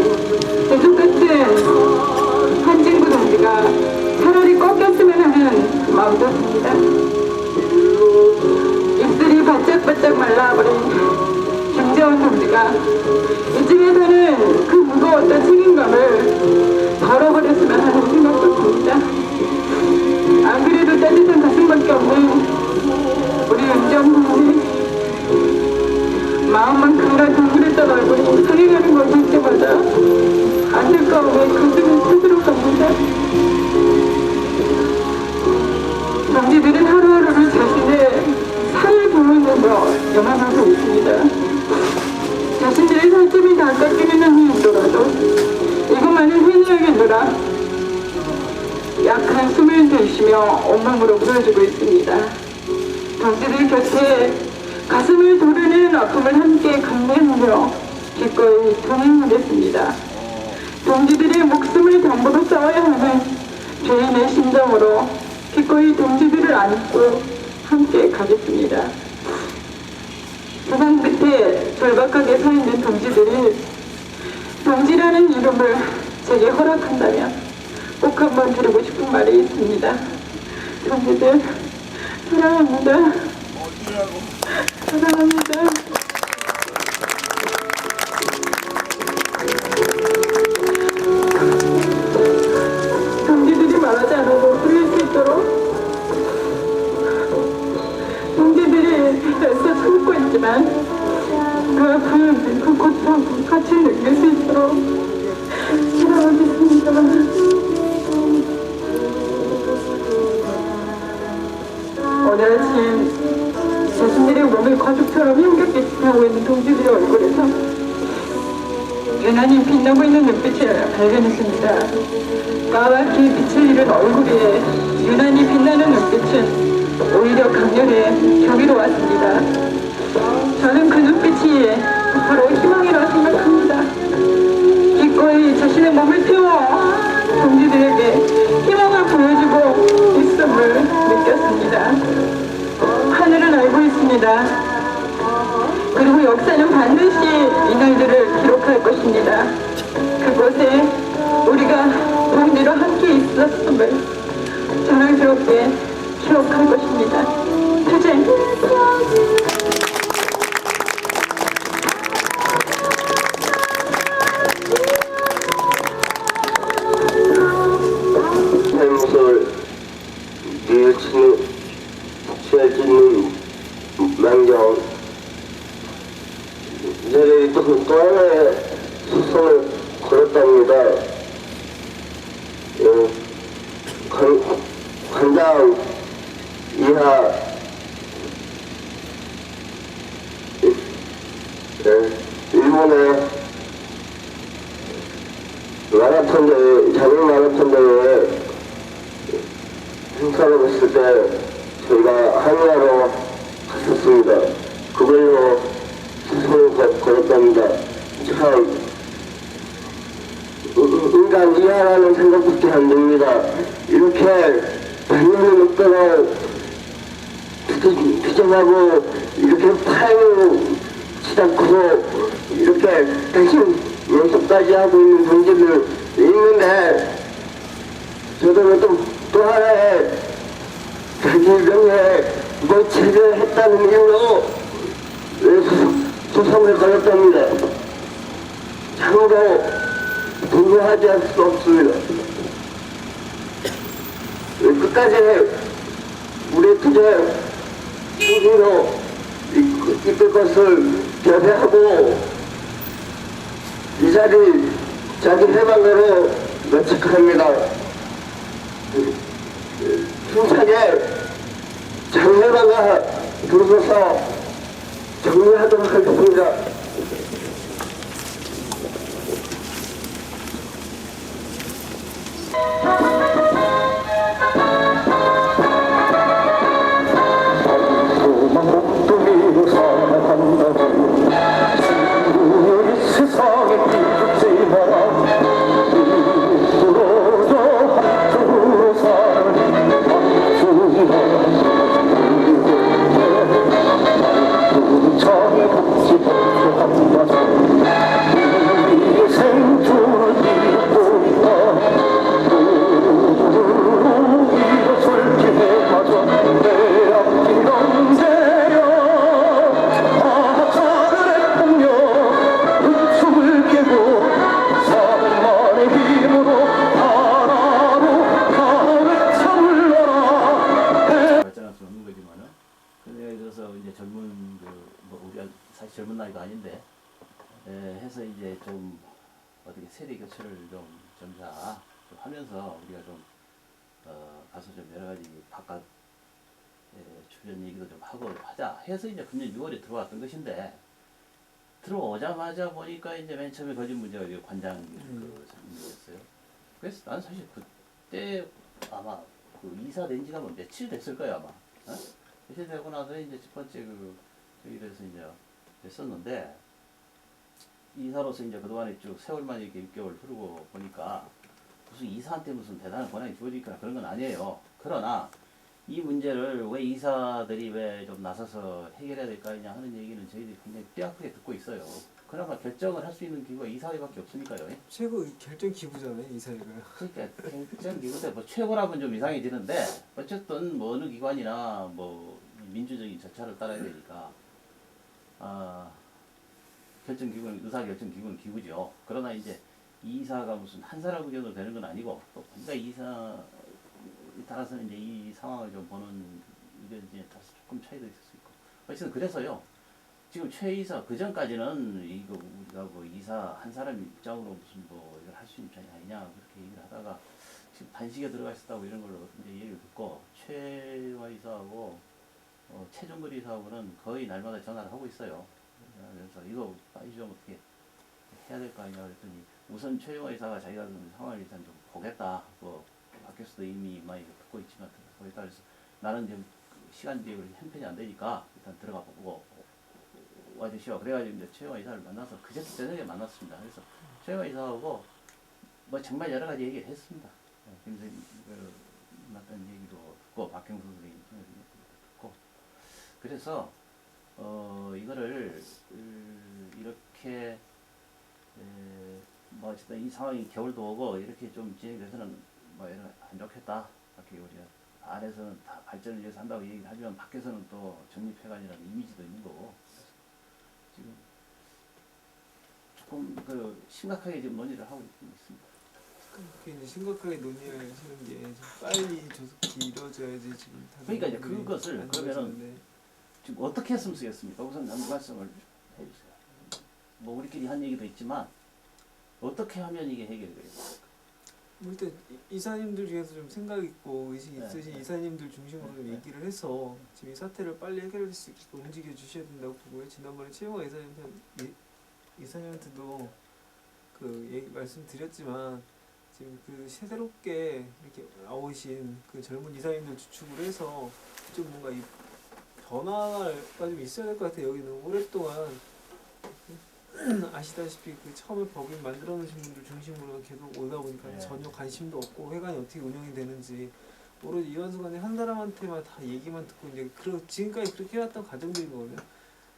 대쪽 같은 한진구 동지가 차라리 꺾였으면 하는 마음도 듭니다. 입술이 바짝바짝 말라버린 김재원 동지가 이쯤에서는 그 무거웠던 책임감을 덜어버렸으면 하는 생각도 듭니다. 안 그래도 따뜻한 가슴밖에 없는 우리 윤정 동지, 마음만큼이나 동그랬던 얼굴이 상해가는 걸 볼 때마다 안타까움에 가슴이 터지러 갑니다. 동지들은 하루하루를 자신의 살을 보면서 영화하고 있습니다. 자신들의 살점이 다 깎이는 한이 있더라도 이것만은 회개하겠노라 약 한숨을 들이쉬며 온몸으로 부어주고 있습니다. 동지들 곁에 가슴을 도르는 아픔을 함께 감내하며 기꺼이 동행하겠습니다. 동지들의 목숨을 담보로 싸워야 하는 죄인의 심정으로 기꺼이 동지들을 안고 함께 가겠습니다. 세상 끝에 절박하게 서 있는 동지들이 동지라는 이름을 제게 허락한다면 꼭 한번 드리고 싶은 말이 있습니다. 동지들 사랑합니다. 사랑합니다. 동지들이 말하지 않아도 들릴 수 있도록 동지들이 애써 참고 있지만 그 아픔, 그 고통 같이 느낄 수 있도록 사랑하겠습니다. 오늘 아침 자신들의 몸을 가죽처럼 힘겹게 지켜하고 있는 동지들의 얼굴에서 유난히 빛나고 있는 눈빛을 발견했습니다. 까맣게 빛을 잃은 얼굴 위에 유난히 빛나는 눈빛은 오히려 강렬해 경이로웠습니다. 저는 그 눈빛이 바로 희망이라고 생각합니다. 기꺼이 자신의 몸을 태워 동지들에게 희망을 보여주고 있음을 느꼈습니다. 하늘은 알고 있습니다. 그리고 역사는 반드시 이 날들을 기록할 것입니다. 그곳에 우리가 동지로 함께 있었음을 자랑스럽게 기억할 것입니다. 투쟁! 샘솔 뉘우치는 쥐어짓는 망정 저희 또 하나의 소송을 걸었답니다. 관장 이하 일본의 마라톤 대회, 자동 마라톤 대회에 행사를 했을 때 저희가 항의하러 갔었습니다. 그걸로 소송을 걸었답니다. 참 인간 이하라는 생각밖에 안 듭니다. 이렇게 반년이 넘도록 투쟁하고 이렇게 파행을 치닫고 이렇게 다시 연습까지 하고 있는 동지들 있는데 저들은 또 하나의 자기 명예에 모체를 했다는 이유로 소송을 걸었답니다. 참으로 분노하지 않을 수 없습니다. 끝까지 우리 투쟁 승리로 이끌 것을 결의하고 이 자리 자기 해방으로 마치합니다. 힘차게 장해방과 부르셔서 정리하도록 하겠습니다. 어떻게 세대 교체를 좀 점차 좀 하면서 우리가 좀 가서 좀 여러 가지 바깥 출연 얘기도 좀 하고 하자 해서 이제 금년 6월에 들어왔던 것인데 들어오자마자 보니까 이제 맨 처음에 거짓 문제가 이제 관장 그 문제였어요. 그래서 난 사실 그때 아마 그 이사 된 지가 뭐 며칠 됐을 거예요 아마. 어? 며칠 되고 나서 이제 첫 번째 저기에서 이제 됐었는데 이사로서 이제 그동안에 쭉 세월만 이렇게 6개월 흐르고 보니까 무슨 이사한테 무슨 대단한 권한이 주어지거나 그런 건 아니에요. 그러나 이 문제를 왜 이사들이 왜 좀 나서서 해결해야 될까 하는 얘기는 저희들이 굉장히 뼈아프게 듣고 있어요. 그나마 결정을 할 수 있는 기구가 이사회밖에 없으니까요. 최고 결정 기구잖아요, 이사회가. 그러니까 결정 기구인데 뭐 최고라면 좀 이상이 드는데 어쨌든 뭐 어느 기관이나 뭐 민주적인 절차를 따라야 되니까 결정 기구는 의사 결정 기구는 기구죠. 그러나 이제 이사가 무슨 한 사람 의견으로 되는 건 아니고 또 그러니까 이사 따라서는 이제 이 상황을 좀 보는 의견에 따라서 조금 차이도 있을 수 있고. 어쨌든 그래서요. 지금 최 이사 그 전까지는 이거 우리가 뭐 이사 한 사람 입장으로 무슨 뭐 이걸 할 수 있는 입장이 아니냐 그렇게 얘기를 하다가 지금 단식에 들어가 있었다고 이런 걸로 이제 얘기를 듣고 최와 이사하고 최종걸 이사하고는 거의 날마다 전화를 하고 있어요. 그래서 이거 빨리 좀 어떻게 해야 될 거 아니냐 그랬더니 우선 최영화 이사가 자기가 좀 상황을 일단 좀 보겠다. 뭐 밖에서도 이미 많이 듣고 있지만 보겠다. 그래서 나는 지금 시간 비에 형편이 안 되니까 일단 들어가 보고 와주시오. 그래가지고 이제 최영화 이사를 만나서 그제 저녁에 만났습니다. 그래서 최영화 이사하고 뭐 정말 여러 가지 얘기를 했습니다. 김선생 만났던 얘기도 듣고 박형수 선생님 듣고 그래서 이거를 이렇게 뭐 어쨌든 이 상황이 겨울도 오고 이렇게 좀 진행돼서는 뭐 이런 안 좋겠다. 이렇게 우리가 안에서는 다 발전을 위해서 한다고 얘기를 하지만 밖에서는 또 정립회관이라는 이미지도 있는 거고 지금 조금 심각하게 지금 논의를 하고 있습니다. 그렇게 이제 심각하게 논의를 하시는 게 좀 빨리 조속히 이루어져야지 지금. 그러니까 이제 그것을 그러면은 지금 어떻게 했으면 쓰겠습니까? 우선 한 말씀을 해주세요. 뭐 우리끼리 한 얘기도 있지만 어떻게 하면 이게 해결이 되겠습니까? 뭐 일단 이사님들 중에서 좀 생각 있고 의식 있으신 네. 이사님들 중심으로 좀 얘기를 해서 지금 이 사태를 빨리 해결할 수 있게 움직여 주셔야 된다고 보고요. 지난번에 최영화 이사님한테도 그 얘기 말씀드렸지만 지금 그 새롭게 이렇게 나오신 그 젊은 이사님들 주축을 해서 좀 뭔가 이 변화가 좀 있어야 될 것 같아요. 여기는 오랫동안 아시다시피 그 처음에 법인 만들어 놓으신 분들 중심으로 계속 오다 보니까 네. 전혀 관심도 없고 회관이 어떻게 운영이 되는지 오로지 이완수관이 한 사람한테만 다 얘기만 듣고 이제 지금까지 그렇게 해왔던 과정들인 거거든요.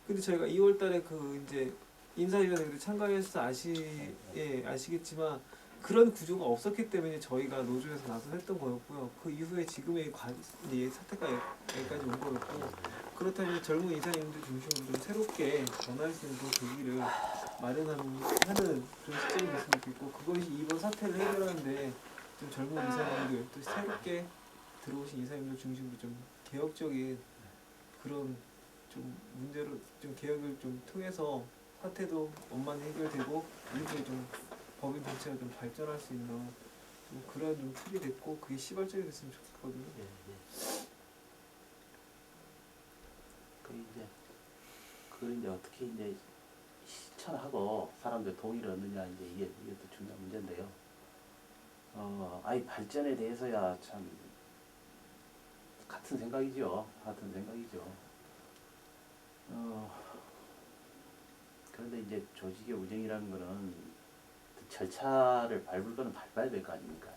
근데 저희가 2월달에 그 이제 인사위원회도 참가해서 아시겠지만 그런 구조가 없었기 때문에 저희가 노조에서 나서 했던 거였고요. 그 이후에 지금의 사태가 여기까지 온 거였고 그렇다면 젊은 이사님들 중심으로 좀 새롭게 변화할 수 있는 그 계기를 마련하는 그런 시점이 됐으면 좋겠고 그것이 이번 사태를 해결하는데 좀 젊은 이사님들 또 새롭게 들어오신 이사님들 중심으로 좀 개혁적인 그런 좀 문제로 좀 개혁을 좀 통해서 사태도 원만히 해결되고 일부에 좀 법인 전체가 좀 발전할 수 있는 좀 그런 좀 틀이 됐고 그게 시발점이 됐으면 좋겠거든요. 그걸 이제 어떻게 이제 실천하고 사람들 동의를 얻느냐 이게 또 중요한 문제인데요. 아이 발전에 대해서야 참 같은 생각이죠. 그런데 이제 조직의 운영이라는 거는 절차를 밟을 거는 밟아야 될 거 아닙니까?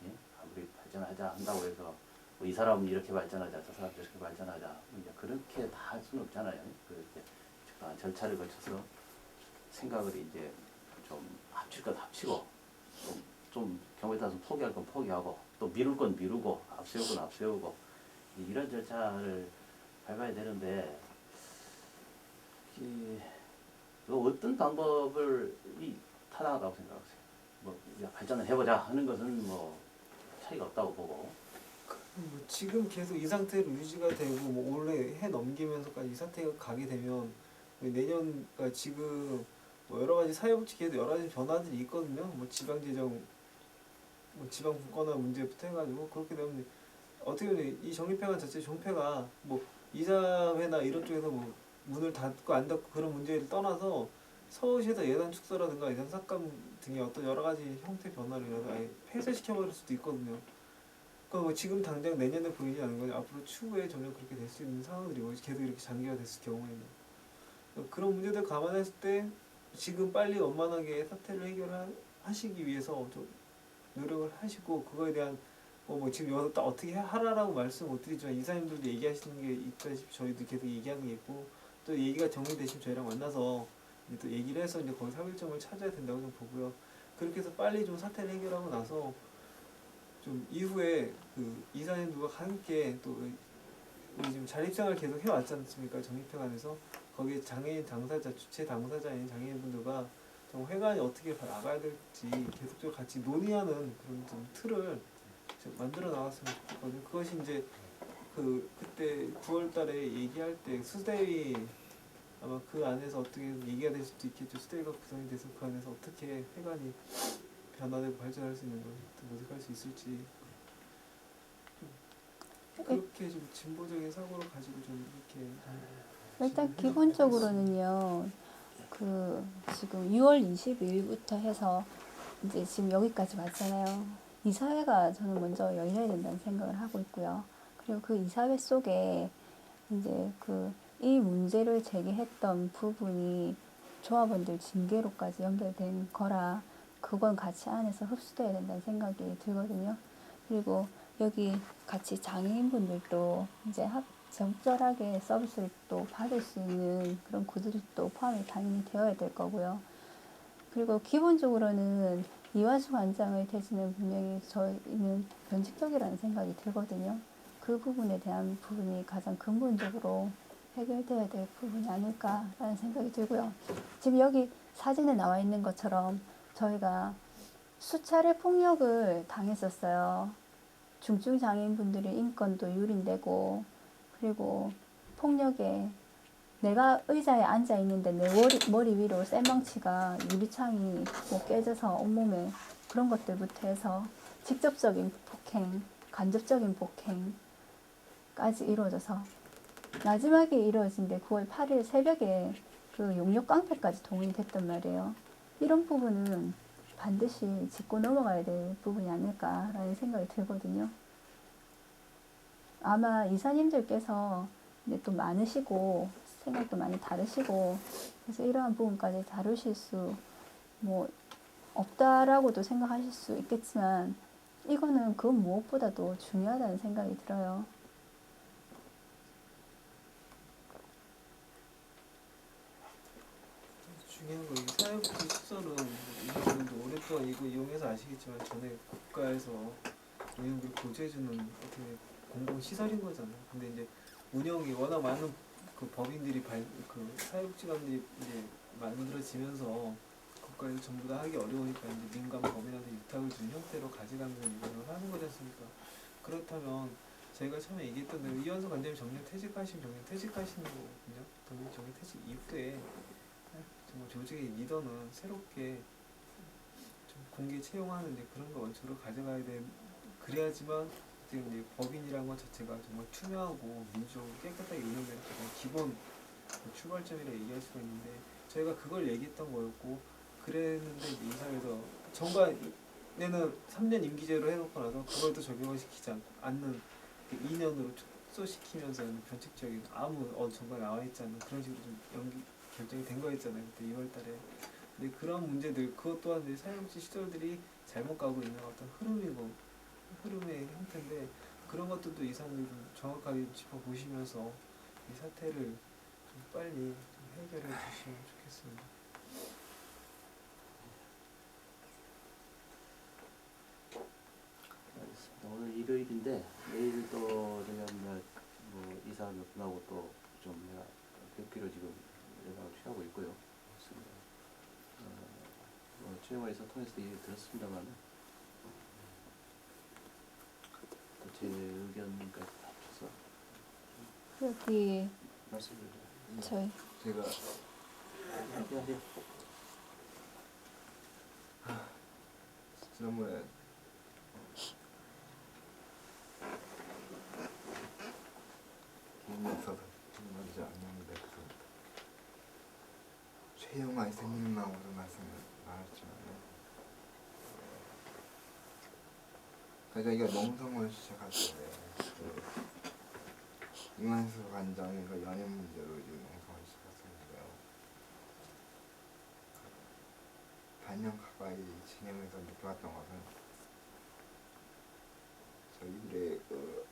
예? 아무리 발전하자 한다고 해서 뭐 이 사람은 이렇게 발전하자, 저 사람은 저렇게 발전하자, 이제 그렇게 다 할 수는 없잖아요. 그렇게 적당한 절차를 거쳐서 생각을 이제 좀 합칠 건 합치고, 좀 경우에 따라서 포기할 건 포기하고, 또 미룰 건 미루고, 앞세울 건 앞세우고, 이런 절차를 밟아야 되는데, 어떤 방법을 타당하다고 생각하세요? 뭐 발전을 해보자 하는 것은 뭐 차이가 없다고 보고. 뭐 지금 계속 이 상태로 유지가 되고 뭐 올해 해 넘기면서까지 이 사태가 가게 되면 내년 그러니까 지금 뭐 여러 가지 사회복지계에도 여러 가지 변화들이 있거든요. 뭐 지방재정, 뭐 지방 분권화 문제부터 해가지고 그렇게 되면 어떻게 보면 이 정립회관 자체 종패가 뭐 이사회나 이런 쪽에서 뭐 문을 닫고 안 닫고 그런 문제를 떠나서 서울시에서 예산 축소라든가 예산 삭감 등의 어떤 여러 가지 형태 변화를 아예 폐쇄시켜버릴 수도 있거든요. 그러니까 뭐 지금 당장 내년에 보이지 않는 거니 앞으로 추후에 점점 그렇게 될 수 있는 상황들이 계속 이렇게 장기화 됐을 경우에는 그런 문제들 감안했을 때 지금 빨리 원만하게 사태를 해결하시기 위해서 좀 노력을 하시고 그거에 대한 뭐 지금 여기서 딱 어떻게 하라라고 말씀 못 드리지만 이사님들도 얘기하시는 게 있다시피 저희도 계속 얘기하는 게 있고 또 얘기가 정리되시면 저희랑 만나서 이제 또 얘기를 해서 이제 거기 사별점을 찾아야 된다고 좀 보고요. 그렇게 해서 빨리 좀 사태를 해결하고 나서 좀 이후에 그 이사님들과 함께 또 우리 지금 자립생활 계속 해왔지 않습니까? 정립회관에서 거기에 장애인 당사자, 주체 당사자인 장애인분들과 좀 회관이 어떻게 나가야 될지 계속적으로 같이 논의하는 그런 좀 틀을 만들어 나갔으면 좋겠거든요. 그것이 이제 그때 9월달에 얘기할 때 수대위 아마 그 안에서 어떻게 얘기가 될 수도 있겠죠. 수대위가 구성이 돼서 그 안에서 어떻게 회관이 변화되고 발전할 수 있는 걸 모색할 수 있을지 그렇게 좀 진보적인 사고를 가지고 좀 이렇게 일단 기본적으로는요. 지금 6월 22일부터 해서 이제 지금 여기까지 왔잖아요. 이사회가 저는 먼저 열려야 된다는 생각을 하고 있고요. 그리고 그 이사회 속에 이제 이 문제를 제기했던 부분이 조합원들 징계로까지 연결된 거라 그건 같이 안에서 흡수돼야 된다는 생각이 들거든요. 그리고 여기 같이 장애인분들도 이제 적절하게 서비스를 또 받을 수 있는 그런 구조도 또 포함이 당연히 되어야 될 거고요. 그리고 기본적으로는 이완수 관장의 퇴진은 분명히 저희는 변칙적이라는 생각이 들거든요. 그 부분에 대한 부분이 가장 근본적으로 해결되어야 될 부분이 아닐까라는 생각이 들고요. 지금 여기 사진에 나와 있는 것처럼 저희가 수차례 폭력을 당했었어요. 중증 장애인분들의 인권도 유린되고 그리고 폭력에 내가 의자에 앉아 있는데 내 머리 위로 샌망치가 유리창이 뭐 깨져서 온몸에 그런 것들부터 해서 직접적인 폭행, 간접적인 폭행까지 이루어져서 마지막에 이루어진 게 9월 8일 새벽에 그 용역 깡패까지 동원이 됐단 말이에요. 이런 부분은 반드시 짚고 넘어가야 될 부분이 아닐까라는 생각이 들거든요. 아마 이사님들께서 이제 또 많으시고 생각도 많이 다르시고 그래서 이러한 부분까지 다루실 수 뭐 없다라고도 생각하실 수 있겠지만 이거는 그 무엇보다도 중요하다는 생각이 들어요. 중요한 건 사회복지 시설은 이분들도 오랫동안 이거 이용해서 아시겠지만 전에 국가에서 운영비를 보조해주는 어떻게 공공시설인 거잖아요. 근데 이제 운영이 워낙 많은 그 법인들이 사회복지관들이 이제 만들어지면서 국가에서 전부 다 하기 어려우니까 이제 민간 법인한테 위탁을 준 형태로 가져가는 운영을 하는 거지 않습니까? 그렇다면 제가 처음에 얘기했던 대로 이완수 관장님 정년 퇴직하신 거거든요. 정년 퇴직 이후에 정말 조직의 리더는 새롭게 좀 공개 채용하는 이제 그런 거 원칙으로 가져가야 돼. 그래야지만 지금 이제 법인이라는 것 자체가 정말 투명하고 민주적으로 깨끗하게 운영되는 가장 기본 출발점이라 얘기할 수가 있는데 저희가 그걸 얘기했던 거였고 그랬는데 이제 이사회에서 정관에는 3년 임기제로 해놓고 나서 그걸 또 적용을 시키지 않는 2년으로 축소시키면서 변칙적인 아무 정관에 나와있지 않는 그런 식으로 좀 결정이 된 거였잖아요. 그때 2월달에. 근데 그런 문제들 그것 또한 이제 사회복지 시설들이 잘못 가고 있는 어떤 흐름의 형태인데 그런 것들도 이사님들 좀 정확하게 짚어보시면서 이 사태를 좀 빨리 좀 해결해 주시면 좋겠습니다. 알겠습니다. 오늘 일요일인데 내일 또 제가 뭐 이사 몇 분하고 또 좀 내가 뵙기로 지금 연락을 취하고 있고요. 그렇습니다. 최영화 이사 통해서 얘기 들었습니다만 또 제 의견까지 합쳐서 여기 말씀을 저희 제가 얘기하세요. 지난번에 기분이 없어서 질문하지 않는데 최영아 선생님하고도 말씀을 나눴지만 저희가 농성을 시작할 때 이만수 관장이 그 연예 문제로 이제 농성을 시작했는데요. 반년 가까이 진행해서 느껴왔던 것은 저희들의 그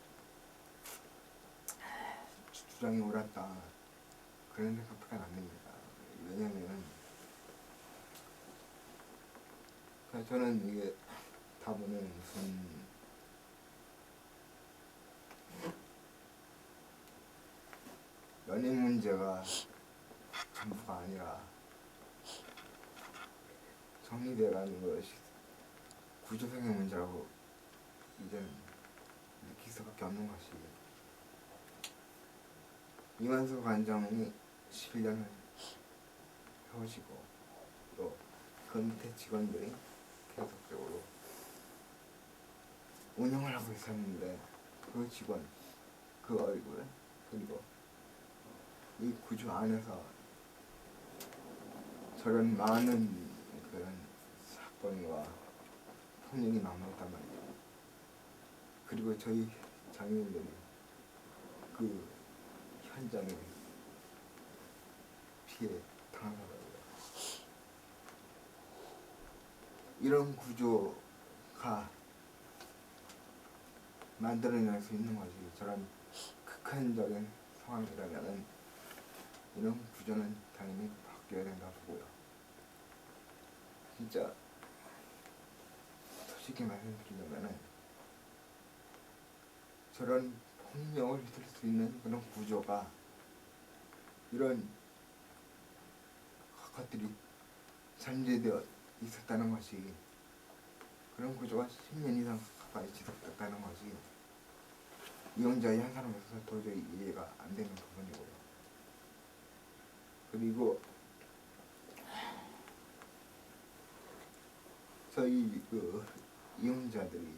주장이 옳았다 그런 생각밖에 안 듭니다. 왜냐면 저는 이게 다보면 무슨 연인 문제가 전부가 아니라 정리돼가는 것이 구조성의 문제라고 이제는 느낄 수밖에 없는 것이 이만수 관장이 11년을 해오시고 또 그 밑에 직원들이 계속적으로 운영을 하고 있었는데 그 직원, 그 얼굴 그리고 이 구조 안에서 저런 많은 그런 사건과 폭력이 남았단 말이에요. 그리고 저희 장애인들이 그 현장에 피해 당하더라고요. 이런 구조가 만들어낼 수 있는 것이 저런 극한적인 상황이라면은 이런 구조는 당연히 바뀌어야 된다 보고요. 진짜 솔직히 말씀드리자면은 저런 폭력을 들 수 있는 그런 구조가 이런 것들이 잠재되어 있었다는 것이 그런 구조가 10년 이상 가까이 지속됐다는 것이 이용자의 한 사람으로서 도저히 이해가 안 되는 부분이고요. 그리고 저희 그 이용자들이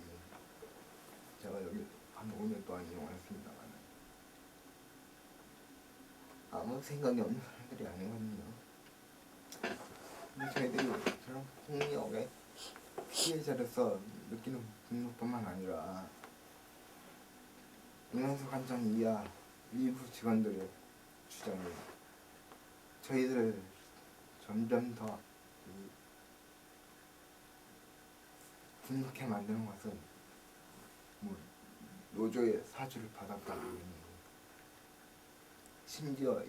제가 여기 한 5년 동안 이용했습니다만 아무 생각이 없는 사람들이 아니거든요. 근데 저희들이 저런 폭력의 피해자로서 느끼는 분노뿐만 아니라 이만수 관장 이하 일부 직원들의 주장이 저희들을 점점 더 분노케 만드는 것은 뭐 노조의 사주를 받았다고 심지어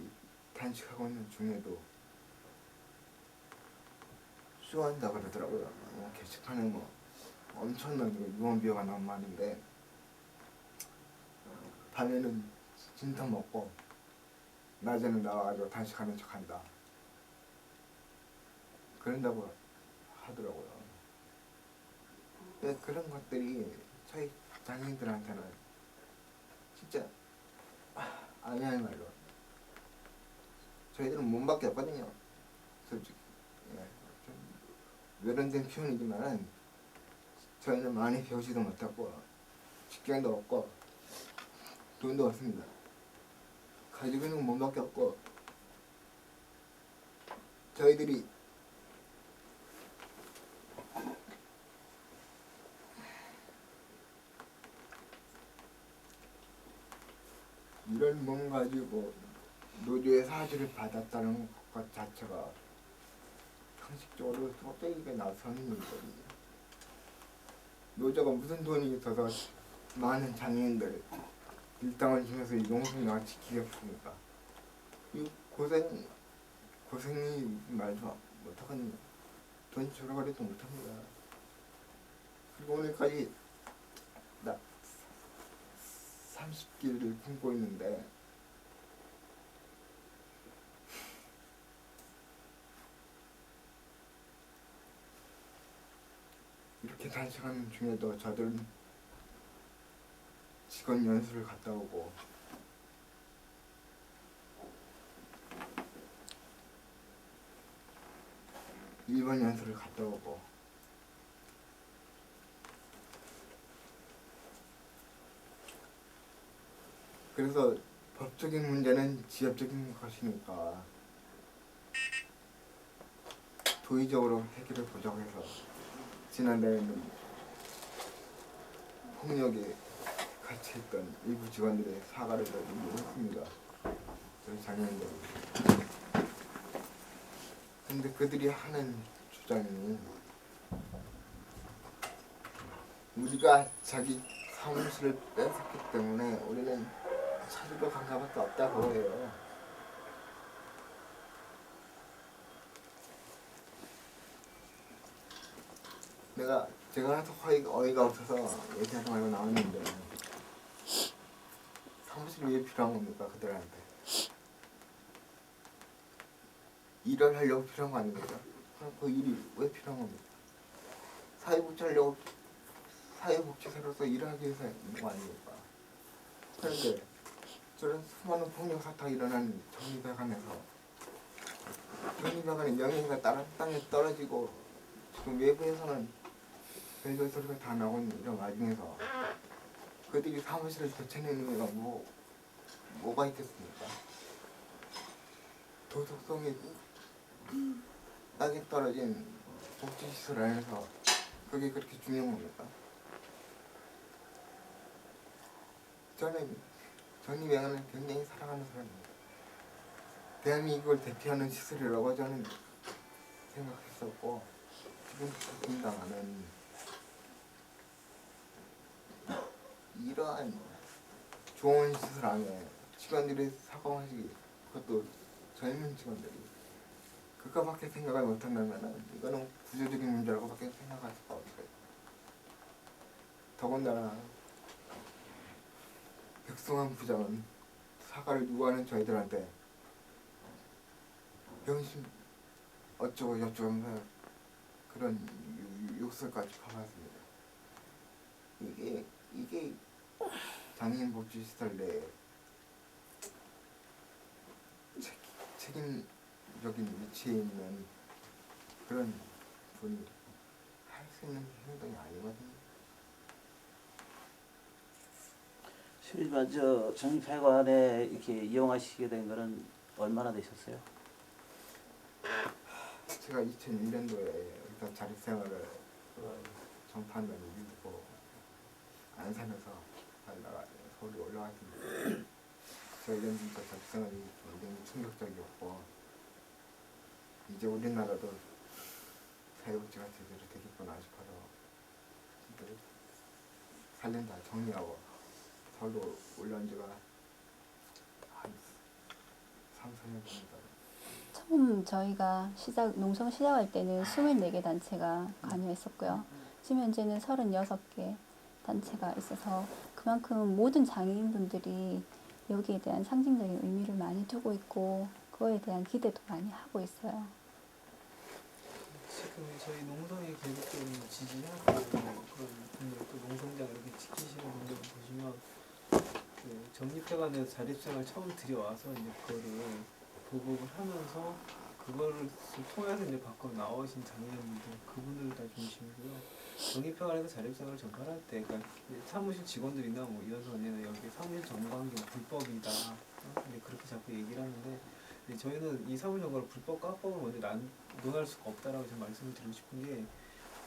단식하고 있는 중에도 쇼한다 그러더라고요. 게시판에 뭐 엄청난 유언비어가 나온 말인데 밤에는 진탕 먹고 낮에는 나와가지고 단식하는 척한다 그런다고 하더라고요. 근데 그런 것들이 저희 장애인들한테는 진짜 아니할 말로 저희들은 몸밖에 없거든요. 솔직히 좀 외론된 표현이지만 저희는 많이 배우지도 못하고 직장도 없고 돈도 없습니다. 가지고 있는 몸밖에 없고 저희들이 이런 몸 가지고 노조의 사주를 받았다는 것 자체가 형식적으로 껍데기가 나서는 일거든요. 노조가 무슨 돈이 있어서 많은 장애인들 일당을 주면서 이 농성을 지키겠습니까? 이 고생이 말도 못하거든요. 돈 주라고 해도 못합니다. 그리고 오늘까지 나 30기를 품고 있는데 이렇게 단식하는 중에도 저들은 직원 연수를 갔다 오고 일본 연수를 갔다 오고 그래서 법적인 문제는 지역적인 것이니까 도의적으로 해결을 보자고 해서 지난달에는 폭력에 같이 있던 일부 직원들의 사과를 했습니다. 저희 장애인들. 근데 그들이 하는 주장이 우리가 자기 사무실을 뺏었기 때문에 우리는 차리고 강가밖에 없다고 해요. 제가 해서 어이가 없어서 얘기하지 말고 나왔는데 사무실이 왜 필요한 겁니까 그들한테? 일을 하려고 필요한 거 아닙니까? 그럼 그 일이 왜 필요한 겁니까? 사회복지사로서 일을 하기 위해서 있는 거 아닙니까? 그런데 저런 수많은 폭력 사태가 일어난 정리백안에서 정리백안의 명예가 다른 땅에 떨어지고 지금 외부에서는 별별 소리가 다 나오고 있는 이런 와중에서 그들이 사무실을 되찾는 의미가 뭐가 있겠습니까? 도덕성이 땅에 떨어진 복지시설 안에서 그게 그렇게 중요한 겁니까? 저는 정리백안을 굉장히 사랑하는 사람입니다. 대한민국을 대표하는 시설이라고 저는 생각했었고 지금부터 생각하는 이러한 좋은 시설 안에 직원들이 사고하시기 그것도 젊은 직원들이 그거밖에 생각을 못한다면 이거는 구조적인 문제라고밖에 생각할 수가 없어요. 더군다나 백승환 부장은 사과를 요구하는 저희들한테 병신 어쩌고 저쩌고 하면서 그런 욕설까지 퍼붓습니다. 이게 장애인복지시설 내에 책임적인 위치에 있는 그런 분이 할 수 있는 행동이 아니거든요. 실례지만 저 정립회관에 이렇게 이용하시게 된 거는 얼마나 되셨어요? 제가 2001년도에 여기서 자립생활을 전파한다는 얘기 듣고 안산에서 살다가 서울에 올라왔습니다. 저희는 진짜 자립생활이 굉장히 충격적이었고 이제 우리나라도 사회복지가 제대로 되겠구나 싶어서 살림다 정리하고 서울로 올라온 지가 한 3, 4년 됩니다. 처음 저희가 농성 시작할 때는 24개 단체가 관여했었고요. 지금 현재는 36개 단체가 있어서 그만큼 모든 장애인분들이 여기에 대한 상징적인 의미를 많이 두고 있고 그거에 대한 기대도 많이 하고 있어요. 지금 저희 농성에 계속적으로 지지하고 그런 분들 또 농성장 이렇게 지키시는 분들 보시면 그 정립회관에서 자립생활 처음 들여와서 이제 그거를 보급을 하면서 그거를 통해서 이제 밖으로 나오신 장애인분들 그분들 다 중심이고요. 정립회관에서 자립생활을 전파할 때 그러니까 사무실 직원들이나 뭐 이현선이나 여기 사무실 점거한 게 불법이다. 근데 그렇게 자꾸 얘기를 하는데 저희는 이 사무실 점거를 불법과 합법을 먼저 논할 수가 없다라고 좀 말씀을 드리고 싶은 게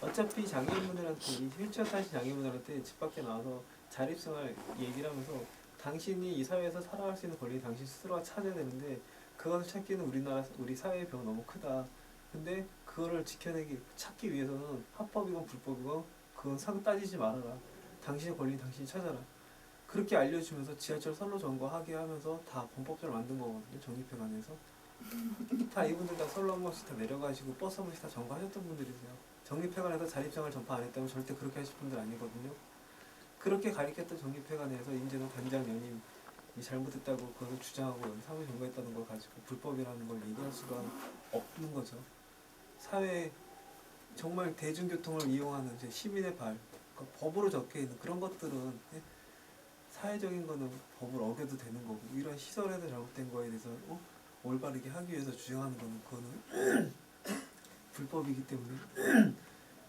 어차피 장애인분들한테 이 휠체어 타신 장애인분들한테 집 밖에 나와서 자립생활 얘기를 하면서 당신이 이 사회에서 살아갈 수 있는 권리 당신 스스로가 찾아야 되는데 그것을 찾기는 우리 사회의 벽은 너무 크다. 근데 그거를 찾기 위해서는 합법이건 불법이건 그건 따지지 말아라. 당신의 권리는 당신이 찾아라. 그렇게 알려주면서 지하철 선로 점거하게 하면서 다 범법자를 만든 거거든요. 정립회관에서. 다 이분들 다 선로 한 번씩 다 내려가시고 버스 한 번씩 다 점거하셨던 분들이세요. 정립회관에서 자립생활 전파 안 했다면 절대 그렇게 하실 분들 아니거든요. 그렇게 가리켰던 정립회관에서 이제는 단장 연임이 잘못했다고 그것을 주장하고 여기 사무실 점거했다는 걸 가지고 불법이라는 걸 얘기할 수가 없는 거죠. 사회 정말 대중교통을 이용하는 이제 시민의 발, 그러니까 법으로 적혀있는 그런 것들은 사회적인 거는 법을 어겨도 되는 거고 이런 시설에서 잘못된 거에 대해서 올바르게 하기 위해서 주장하는 거는 그거는 불법이기 때문에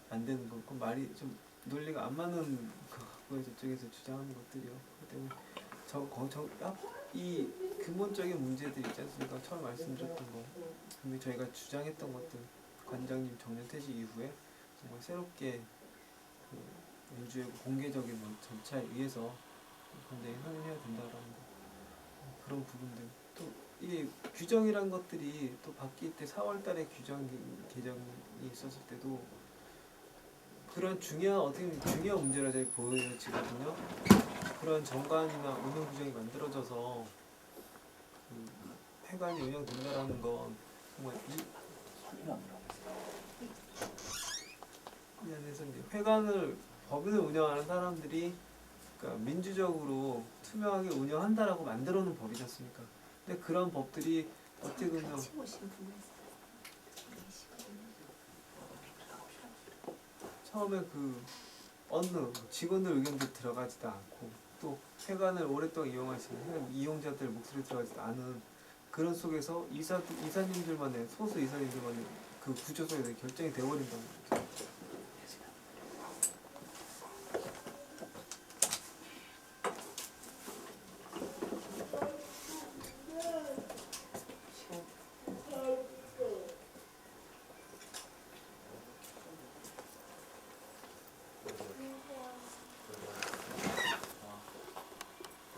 안 되는 거고 그 말이 좀 논리가 안 맞는 그거에 저쪽에서 주장하는 것들이요. 그렇기 때문에 이 근본적인 문제들 있지 않습니까? 처음 말씀드렸던 거. 근데 저희가 주장했던 것들, 관장님 정년퇴직 이후에 정말 새롭게 그 연주의 공개적인 절차에 의해서 관장이 확인해야 된다라는 거. 그런 부분들. 또 이 규정이란 것들이 또 바뀔 때 4월달에 규정 개정이 있었을 때도 그런 중요한 문제라 저희 보여지거든요. 그런 정관이나 운영 규정이 만들어져서 그 회관이 운영된다라는 건 정말 이 안에서 이제 회관을 법인을 운영하는 사람들이 그러니까 민주적으로 투명하게 운영한다라고 만들어 놓은 법이지 않습니까? 근데 그런 법들이 어떻게 보면 처음에 그 어느 직원들 의견도 들어가지도 않고 또 회관을 오랫동안 이용하시는 회관 이용자들 목소리 들어가지도 않은 그런 속에서 이사님들만의 소수 이사님들만의 그 구조 속에서 결정이 되어버린다는 거죠.